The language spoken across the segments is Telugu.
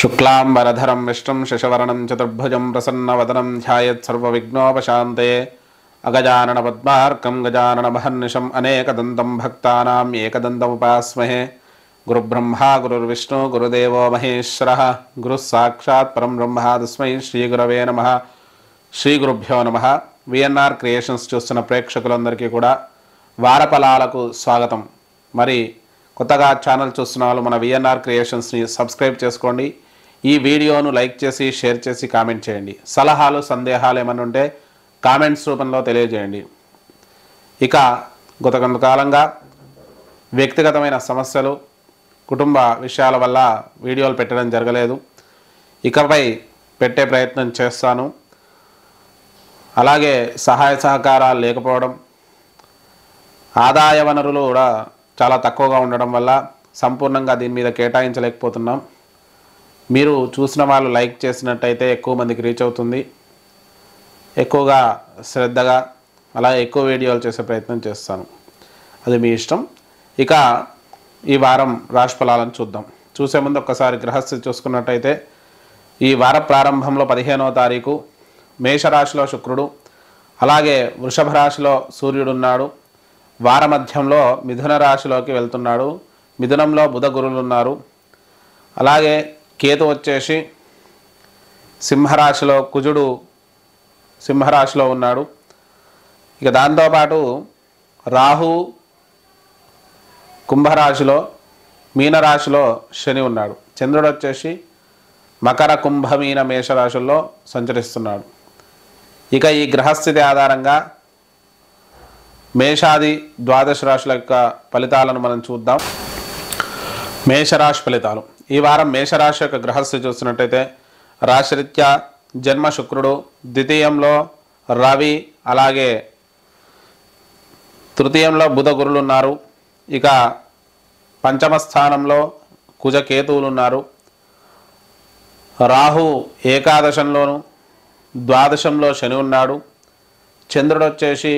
शुक्लांबरधरं विष्णुं शशिवर्णं चतुर्भुजं प्रसन्नवदनं ध्यायेत् सर्वविघ्नोपशान्ते अगजाननपद्मार्कं गजाननमहर्निशम् अनेकदन्तं भक्तानाम् एकदन्तमुपास्महे। गुरुब्रह्मा गुरुर्विष्णु गुरुदेवो महेश्वरः गुरुः साक्षात् परं ब्रह्म तस्मै श्रीगुरवे नमः। శ్రీగురుభ్యో నమః। విఎన్ఆర్ క్రియేషన్స్ చూస్తున్న ప్రేక్షకులందరికీ కూడా వారఫలాలకు స్వాగతం। మరి కొత్తగా ఛానల్ చూస్తున్న వాళ్ళు మన విఎన్ఆర్ క్రియేషన్స్ని సబ్స్క్రైబ్ చేసుకోండి। ఈ వీడియోను లైక్ చేసి షేర్ చేసి కామెంట్ చేయండి। సలహాలు సందేహాలు ఏమైనా ఉంటే కామెంట్స్ రూపంలో తెలియజేయండి। ఇక గత కొంతకాలంగా వ్యక్తిగతమైన సమస్యలు కుటుంబ విషయాల వల్ల వీడియోలు పెట్టడం జరగలేదు। ఇకపై పెట్టే ప్రయత్నం చేస్తాను। అలాగే సహాయ సహకారాలు లేకపోవడం, ఆదాయ వనరులు కూడా చాలా తక్కువగా ఉండడం వల్ల సంపూర్ణంగా దీని మీద కేటాయించలేకపోతున్నాం। మీరు చూసిన వాళ్ళు లైక్ చేసినట్టయితే ఎక్కువ మందికి రీచ్ అవుతుంది, ఎక్కువగా శ్రద్ధగా అలాగే ఎక్కువ వీడియోలు చేసే ప్రయత్నం చేస్తాను, అది మీ ఇష్టం। ఇక ఈ వారం రాశి ఫలాలను చూద్దాం। చూసే ముందు ఒక్కసారి గ్రహస్థితి చూసుకున్నట్టయితే ఈ వార ప్రారంభంలో 15వ తారీఖు మేషరాశిలో శుక్రుడు, అలాగే వృషభ రాశిలో సూర్యుడు ఉన్నాడు। వార మధ్యంలో మిథున రాశిలోకి వెళ్తున్నాడు, మిథునంలో బుధ గురువులు ఉన్నారు। అలాగే కేతు వచ్చేసి సింహరాశిలో, కుజుడు సింహరాశిలో ఉన్నాడు। ఇక దాంతోపాటు రాహు కుంభరాశిలో, మీనరాశిలో శని ఉన్నాడు। చంద్రుడు వచ్చేసి మకర కుంభ మీన మేషరాశుల్లో సంచరిస్తున్నాడు। ఇక ఈ గ్రహస్థితి ఆధారంగా మేషాది ద్వాదశ రాశుల యొక్క ఫలితాలను మనం చూద్దాం। మేషరాశి ఫలితాలు ఈ వారం మేషరాశి యొక్క గ్రహస్థితి చూసినట్టయితే రాశిరీత్యా జన్మ శుక్రుడు, ద్వితీయంలో రవి, అలాగే తృతీయంలో బుధ గురులు ఉన్నారు। ఇక పంచమ స్థానంలో కుజ కేతువులు ఉన్నారు। రాహు ఏకాదశంలోను, ద్వాదశంలో శని ఉన్నాడు। చంద్రుడు వచ్చేసి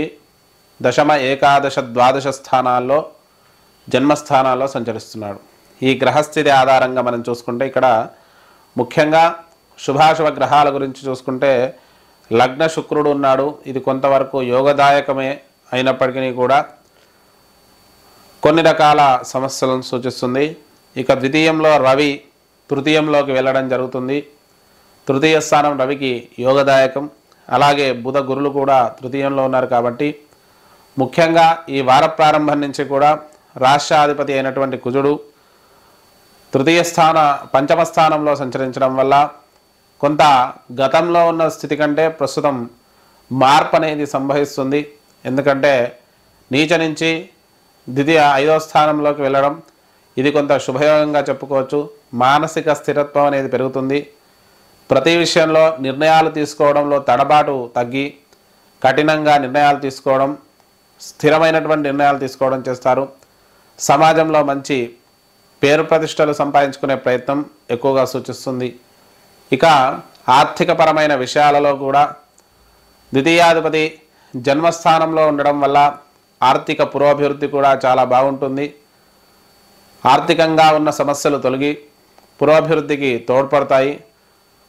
దశమ, ఏకాదశ, ద్వాదశ స్థానాల్లో జన్మస్థానాల్లో సంచరిస్తున్నాడు। ఈ గ్రహస్థితి ఆధారంగా మనం చూసుకుంటే ఇక్కడ ముఖ్యంగా శుభాశుభ గ్రహాల గురించి చూసుకుంటే లగ్న శుక్రుడు ఉన్నాడు, ఇది కొంతవరకు యోగదాయకమే అయినప్పటికీ కూడా కొన్ని రకాల సమస్యలను సూచిస్తుంది। ఇక ద్వితీయంలో రవి తృతీయంలోకి వెళ్ళడం జరుగుతుంది, తృతీయ స్థానం రవికి యోగదాయకం। అలాగే బుధ గురులు కూడా తృతీయంలో ఉన్నారు కాబట్టి ముఖ్యంగా ఈ వార ప్రారంభం నుంచి కూడా రాష్ట్రాధిపతి అయినటువంటి కుజుడు పంచమ స్థానంలో సంచరించడం వల్ల కొంత గతంలో ఉన్న స్థితి కంటే ప్రస్తుతం మార్పు అనేది సంభవిస్తుంది। ఎందుకంటే నీచ నుంచి ద్వితీయ 5వ స్థానంలోకి వెళ్ళడం ఇది కొంత శుభయోగంగా చెప్పుకోవచ్చు। మానసిక స్థిరత్వం అనేది పెరుగుతుంది, ప్రతి విషయంలో నిర్ణయాలు తీసుకోవడంలో తడబాటు తగ్గి కఠినంగా నిర్ణయాలు తీసుకోవడం, స్థిరమైనటువంటి నిర్ణయాలు తీసుకోవడం చేస్తారు। సమాజంలో మంచి పేరు ప్రతిష్టలు సంపాదించుకునే ప్రయత్నం ఎక్కువగా సూచిస్తుంది। ఇక ఆర్థికపరమైన విషయాలలో కూడా ద్వితీయాధిపతి జన్మస్థానంలో ఉండడం వల్ల ఆర్థిక పురోభివృద్ధి కూడా చాలా బాగుంటుంది। ఆర్థికంగా ఉన్న సమస్యలు తొలగి పురోభివృద్ధికి తోడ్పడతాయి।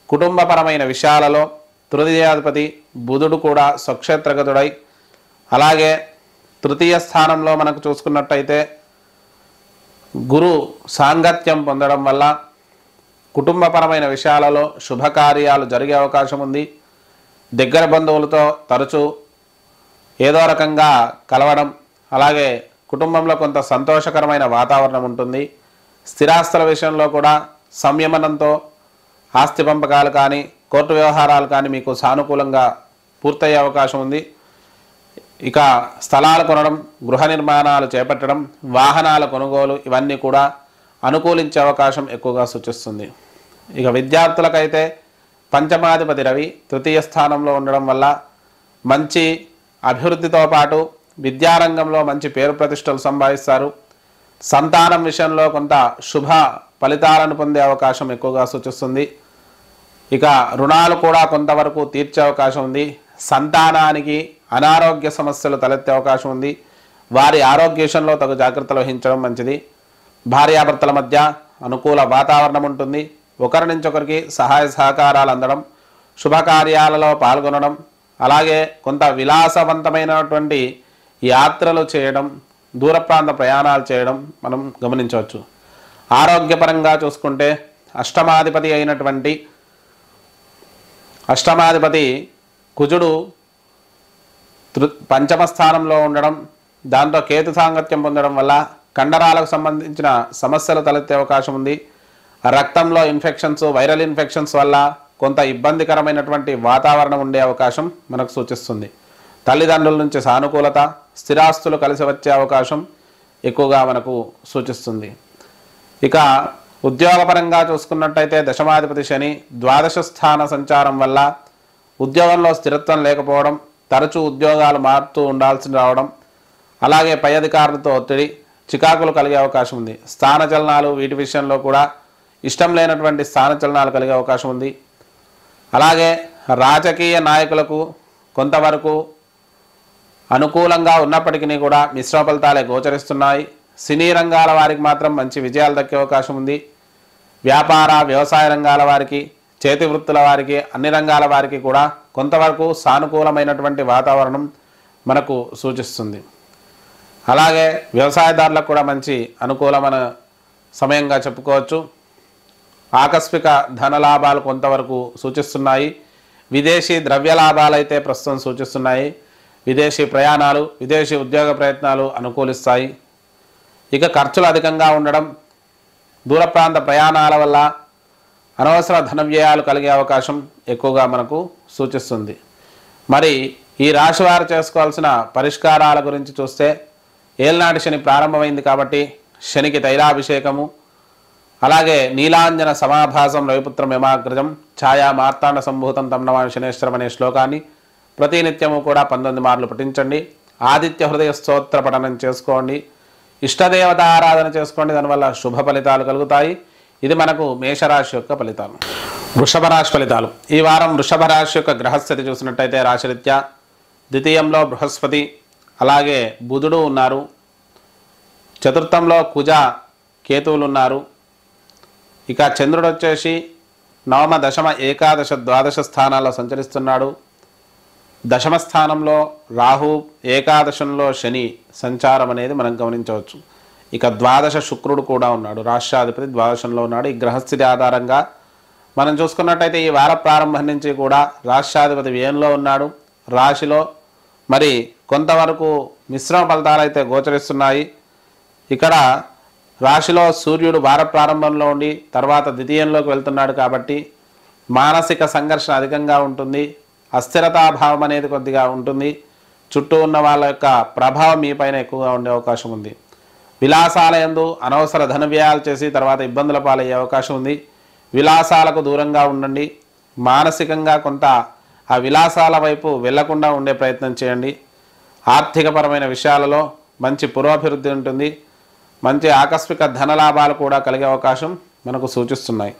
కుటుంబపరమైన విషయాలలో తృతీయాధిపతి బుధుడు కూడా స్వక్షేత్రగతుడై, అలాగే తృతీయ స్థానంలో మనకు చూసుకున్నట్టయితే గురు సాంగత్యం పొందడం వల్ల కుటుంబపరమైన విషయాలలో శుభకార్యాలు జరిగే అవకాశం ఉంది। దగ్గర బంధువులతో తరచూ ఏదో రకంగా కలవడం, అలాగే కుటుంబంలో కొంత సంతోషకరమైన వాతావరణం ఉంటుంది। స్థిరాస్తుల విషయంలో కూడా సంయమనంతో ఆస్తి పంపకాలు కానీ కోర్టు వ్యవహారాలు కానీ మీకు సానుకూలంగా పూర్తయ్యే అవకాశం ఉంది। ఇక స్థలాలు కొనడం, గృహ నిర్మాణాలు చేపట్టడం, వాహనాల కొనుగోలు ఇవన్నీ కూడా అనుకూలించే అవకాశం ఎక్కువగా సూచిస్తుంది। ఇక విద్యార్థులకైతే పంచమాధిపతి రవి తృతీయ స్థానంలో ఉండడం వల్ల మంచి అభివృద్ధితో పాటు విద్యారంగంలో మంచి పేరు ప్రతిష్టలు సంపాదిస్తారు। సంతానం విషయంలో కొంత శుభ ఫలితాలను పొందే అవకాశం ఎక్కువగా సూచిస్తుంది। ఇక రుణాలు కూడా కొంతవరకు తీర్చే అవకాశం ఉంది। సంతానానికి అనారోగ్య సమస్యలు తలెత్తే అవకాశం ఉంది, వారి ఆరోగ్య విషయంలో తగు జాగ్రత్తలు వహించడం మంచిది। భార్యాభర్తల మధ్య అనుకూల వాతావరణం ఉంటుంది, ఒకరి నుంచి ఒకరికి సహాయ సహకారాలు అందడం, శుభకార్యాలలో పాల్గొనడం, అలాగే కొంత విలాసవంతమైనటువంటి యాత్రలు చేయడం, దూర ప్రాంత ప్రయాణాలు చేయడం మనం గమనించవచ్చు. ఆరోగ్యపరంగా చూసుకుంటే అష్టమాధిపతి కుజుడు పంచమ స్థానంలో ఉండడం, దాంతో కేతు సాంగత్యం పొందడం వల్ల కండరాలకు సంబంధించిన సమస్యలు తలెత్తే అవకాశం ఉంది. రక్తంలో ఇన్ఫెక్షన్స్, వైరల్ ఇన్ఫెక్షన్స్ వల్ల కొంత ఇబ్బందికరమైనటువంటి వాతావరణం ఉండే అవకాశం మనకు సూచిస్తుంది. తల్లిదండ్రుల నుంచి సానుకూలత, స్థిరాస్తులు కలిసి వచ్చే అవకాశం ఎక్కువగా మనకు సూచిస్తుంది. ఇక ఉద్యోగపరంగా చూసుకున్నట్టయితే దశమాధిపతి శని ద్వాదశ స్థాన సంచారం వల్ల ఉద్యోగంలో స్థిరత్వం లేకపోవడం, తరచూ ఉద్యోగాలు మారుతూ ఉండాల్సి రావడం, అలాగే పై అధికారులతో ఒత్తిడి, చికాకులు కలిగే అవకాశం ఉంది. స్థానచలనాలు వీటి విషయంలో కూడా ఇష్టం లేనటువంటి స్థానచలనాలు కలిగే అవకాశం ఉంది. అలాగే రాజకీయ నాయకులకు కొంతవరకు అనుకూలంగా ఉన్నప్పటికీ కూడా మిశ్రమ ఫలితాలే గోచరిస్తున్నాయి. సినీ రంగాల వారికి మాత్రం మంచి విజయాలు దక్కే అవకాశం ఉంది. వ్యాపార వ్యవసాయ రంగాల వారికి, చేతి వృత్తుల వారికి, అన్ని రంగాల వారికి కూడా కొంతవరకు సానుకూలమైనటువంటి వాతావరణం మనకు సూచిస్తుంది. అలాగే వ్యవసాయదారులకు కూడా మంచి అనుకూలమైన సమయంగా చెప్పుకోవచ్చు. ఆకస్మిక ధన లాభాలు కొంతవరకు సూచిస్తున్నాయి. విదేశీ ద్రవ్య లాభాలు అయితే ప్రస్తుతం సూచిస్తున్నాయి. విదేశీ ప్రయాణాలు, విదేశీ ఉద్యోగ ప్రయత్నాలు అనుకూలిస్తాయి. ఇక ఖర్చులు అధికంగా ఉండడం, దూర ప్రాంత ప్రయాణాల వల్ల అనవసర ధన వ్యయాలు కలిగే అవకాశం ఎక్కువగా మనకు సూచిస్తుంది. మరి ఈ రాశి వారు చేసుకోవాల్సిన పరిష్కారాల గురించి చూస్తే, ఏలనాటి శని ప్రారంభమైంది కాబట్టి శనికి తైలాభిషేకము, అలాగే నీలాంజన సమాభాసం రవిపుత్రం యమాగ్రజం ఛాయా మార్తాండ సంభూతం తం నమామి శనేశ్వరం అనే శ్లోకాన్ని ప్రతినిత్యము కూడా 19 మార్లు పఠించండి. ఆదిత్య హృదయ స్తోత్ర పఠనం చేసుకోండి. ఇష్టదేవత ఆరాధన చేసుకోండి. దానివల్ల శుభ ఫలితాలు కలుగుతాయి. ఇది మనకు మేషరాశి యొక్క ఫలితాలు. వృషభ రాశి ఫలితాలు. ఈ వారం వృషభ రాశి యొక్క గ్రహస్థితి చూసినట్టయితే రాశిరీత్యా ద్వితీయంలో బృహస్పతి, అలాగే బుధుడు ఉన్నారు. చతుర్థంలో కుజ, కేతువులు ఉన్నారు. ఇక చంద్రుడు వచ్చేసి నవమ, దశమ, ఏకాదశ, ద్వాదశ స్థానాల్లో సంచరిస్తున్నాడు. దశమ స్థానంలో రాహు, ఏకాదశంలో శని సంచారం అనేది మనం గమనించవచ్చు. ఇక ద్వాదశ శుక్రుడు కూడా ఉన్నాడు. రాష్ట్రాధిపతి ద్వాదశంలో ఉన్నాడు. ఈ గ్రహస్థితి ఆధారంగా మనం చూసుకున్నట్టయితే ఈ వార ప్రారంభం నుంచి కూడా రాష్ట్రాధిపతి వ్యయంలో ఉన్నాడు. రాశిలో మరి కొంతవరకు మిశ్రమ ఫలితాలు అయితే గోచరిస్తున్నాయి. ఇక్కడ రాశిలో సూర్యుడు వార ప్రారంభంలో ఉండి తర్వాత ద్వితీయంలోకి వెళ్తున్నాడు కాబట్టి మానసిక సంఘర్షణ అధికంగా ఉంటుంది. అస్థిరతాభావం అనేది కొద్దిగా ఉంటుంది. చుట్టూ ఉన్న వాళ్ళ యొక్క ప్రభావం మీ పైన ఎక్కువగా ఉండే అవకాశం ఉంది. విలాసాలయందు అనవసర ధన వ్యయాలు చేసి తర్వాత ఇబ్బందుల పాలయ్యే అవకాశం ఉంది. విలాసాలకు దూరంగా ఉండండి. మానసికంగా కొంత ఆ విలాసాల వైపు వెళ్లకుండా ఉండే ప్రయత్నం చేయండి. ఆర్థికపరమైన విషయాలలో మంచి పురోభివృద్ధి ఉంటుంది. మంచి ఆకస్మిక ధనలాభాలు కూడా కలిగే అవకాశం మనకు సూచిస్తున్నాయి.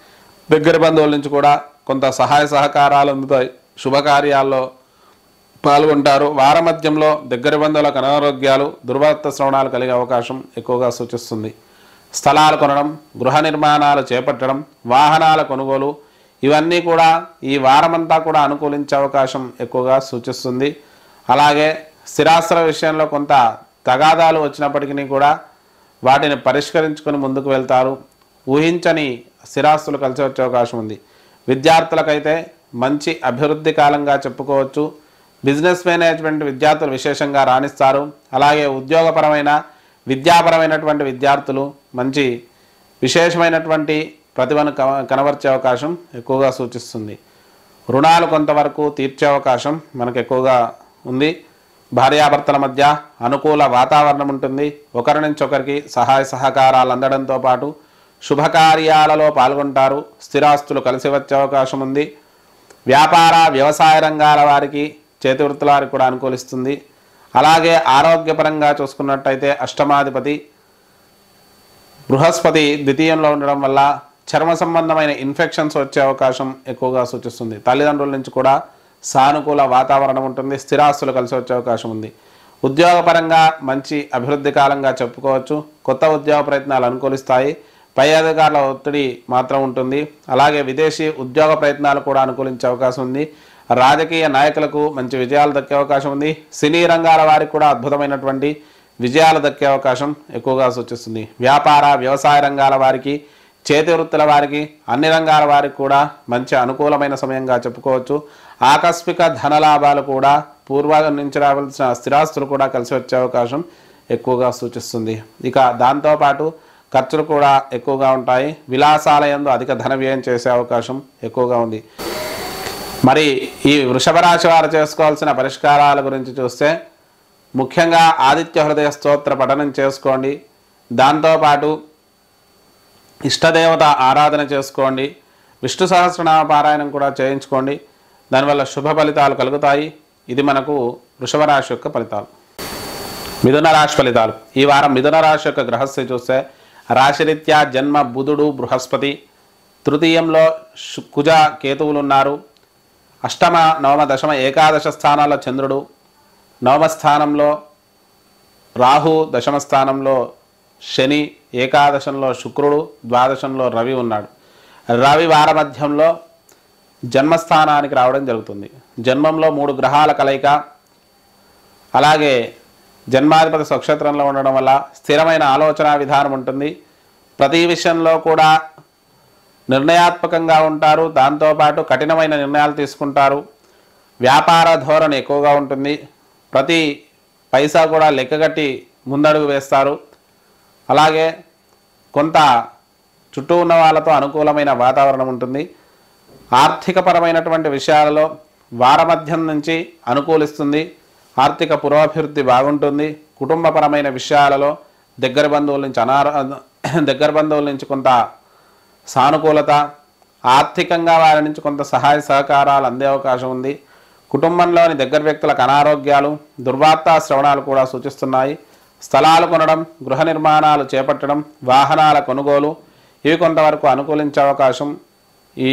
దగ్గర బంధువుల నుంచి కూడా కొంత సహాయ సహకారాలు అందుతాయి. శుభకార్యాల్లో పాల్గొంటారు. వార మధ్యంలో దగ్గర బంధువులకు అనారోగ్యాలు, దుర్వార్త శ్రవణాలు కలిగే అవకాశం ఎక్కువగా సూచిస్తుంది. స్థలాలు కొనడం, గృహ నిర్మాణాలు చేపట్టడం, వాహనాల కొనుగోలు ఇవన్నీ కూడా ఈ వారమంతా కూడా అనుకూలించే అవకాశం ఎక్కువగా సూచిస్తుంది. అలాగే స్థిరాస్తుల విషయంలో కొంత తగాదాలు వచ్చినప్పటికీ కూడా వాటిని పరిష్కరించుకొని ముందుకు వెళ్తారు. ఊహించని స్థిరాస్తులు కలిసి వచ్చే అవకాశం ఉంది. విద్యార్థులకైతే మంచి అభివృద్ధి కాలంగా చెప్పుకోవచ్చు. బిజినెస్ మేనేజ్మెంట్ విద్యార్థులు విశేషంగా రాణిస్తారు. అలాగే ఉద్యోగపరమైన, విద్యాపరమైనటువంటి విద్యార్థులు మంచి విశేషమైనటువంటి ప్రతిభను కనబర్చే అవకాశం ఎక్కువగా సూచిస్తుంది. రుణాలు కొంతవరకు తీర్చే అవకాశం మనకు ఎక్కువగా ఉంది. భార్యాభర్తల మధ్య అనుకూల వాతావరణం ఉంటుంది. ఒకరి నుంచి ఒకరికి సహాయ సహకారాలు అందడంతో పాటు శుభకార్యాలలో పాల్గొంటారు. స్థిరాస్తులు కలిసి వచ్చే అవకాశం ఉంది. వ్యాపార వ్యవసాయ రంగాల వారికి, చేతి వృత్తుల వారికి కూడా అనుకూలిస్తుంది. అలాగే ఆరోగ్యపరంగా చూసుకున్నట్టయితే అష్టమాధిపతి బృహస్పతి ద్వితీయంలో ఉండడం వల్ల చర్మ సంబంధమైన ఇన్ఫెక్షన్స్ వచ్చే అవకాశం ఎక్కువగా సూచిస్తుంది. తల్లిదండ్రుల నుంచి కూడా సానుకూల వాతావరణం ఉంటుంది. స్థిరాస్తులు కలిసి వచ్చే అవకాశం ఉంది. ఉద్యోగపరంగా మంచి అభివృద్ధి కాలంగా చెప్పుకోవచ్చు. కొత్త ఉద్యోగ ప్రయత్నాలు అనుకూలిస్తాయి. పై అధికారుల ఒత్తిడి మాత్రం ఉంటుంది. అలాగే విదేశీ ఉద్యోగ ప్రయత్నాలు కూడా అనుకూలించే అవకాశం ఉంది. రాజకీయ నాయకులకు మంచి విజయాలు దక్కే అవకాశం ఉంది. సినీ రంగాల వారికి కూడా అద్భుతమైనటువంటి విజయాలు దక్కే అవకాశం ఎక్కువగా సూచిస్తుంది. వ్యాపార వ్యవసాయ రంగాల వారికి, చేతి వృత్తుల వారికి, అన్ని రంగాల వారికి కూడా మంచి అనుకూలమైన సమయంగా చెప్పుకోవచ్చు. ఆకస్మిక ధనలాభాలు కూడా, పూర్వం నుంచి రావాల్సిన స్థిరాస్తులు కూడా కలిసి వచ్చే అవకాశం ఎక్కువగా సూచిస్తుంది. ఇక దాంతోపాటు ఖర్చులు కూడా ఎక్కువగా ఉంటాయి. విలాసాల యందు అధిక ధన వ్యయం చేసే అవకాశం ఎక్కువగా ఉంది. మరి ఈ వృషభ రాశి వారు చేసుకోవాల్సిన పరిష్కారాల గురించి చూస్తే ముఖ్యంగా ఆదిత్య హృదయ స్తోత్ర పఠనం చేసుకోండి. దాంతోపాటు ఇష్టదేవత ఆరాధన చేసుకోండి. విష్ణు సహస్రనామ పారాయణం కూడా చేయించుకోండి. దానివల్ల శుభ ఫలితాలు కలుగుతాయి. ఇది మనకు వృషభ రాశి యొక్క ఫలితాలు. మిథున రాశి ఫలితాలు. ఈ వారం మిథున రాశి యొక్క గ్రహస్థితి చూస్తే రాశిరీత్యా జన్మ బుధుడు బృహస్పతి, తృతీయంలో కుజ కేతువులు ఉన్నారు. అష్టమ నవమ దశమ ఏకాదశ స్థానాల్లో చంద్రుడు, నవమ స్థానంలో రాహు, దశమ స్థానంలో శని, ఏకాదశంలో శుక్రుడు, ద్వాదశంలో రవి ఉన్నాడు. రవి వార మధ్యంలో జన్మస్థానానికి రావడం జరుగుతుంది. జన్మంలో 3 గ్రహాల కలయిక, అలాగే జన్మాధిపతి స్వక్షేత్రంలో ఉండడం వల్ల స్థిరమైన ఆలోచన విధానం ఉంటుంది. ప్రతి విషయంలో కూడా నిర్ణయాత్మకంగా ఉంటారు. దాంతోపాటు కఠినమైన నిర్ణయాలు తీసుకుంటారు. వ్యాపార ధోరణి ఎక్కువగా ఉంటుంది. ప్రతి పైసా కూడా లెక్కగట్టి ముందడుగు వేస్తారు. అలాగే కొంత చుట్టూ ఉన్న వాళ్ళతో అనుకూలమైన వాతావరణం ఉంటుంది. ఆర్థికపరమైనటువంటి విషయాలలో వారమధ్యం నుంచి అనుకూలిస్తుంది. ఆర్థిక పురోభివృద్ధి బాగుంటుంది. కుటుంబపరమైన విషయాలలో దగ్గర బంధువుల నుంచి కొంత సానుకూలత, ఆర్థికంగా వారి నుంచి కొంత సహాయ సహకారాలు అందే అవకాశం ఉంది. కుటుంబంలోని దగ్గర వ్యక్తులకు అనారోగ్యాలు, దుర్వార్తా శ్రవణాలు కూడా సూచిస్తున్నాయి. స్థలాలు కొనడం, గృహ నిర్మాణాలు చేపట్టడం, వాహనాల కొనుగోలు ఇవి కొంతవరకు అనుకూలించే అవకాశం ఈ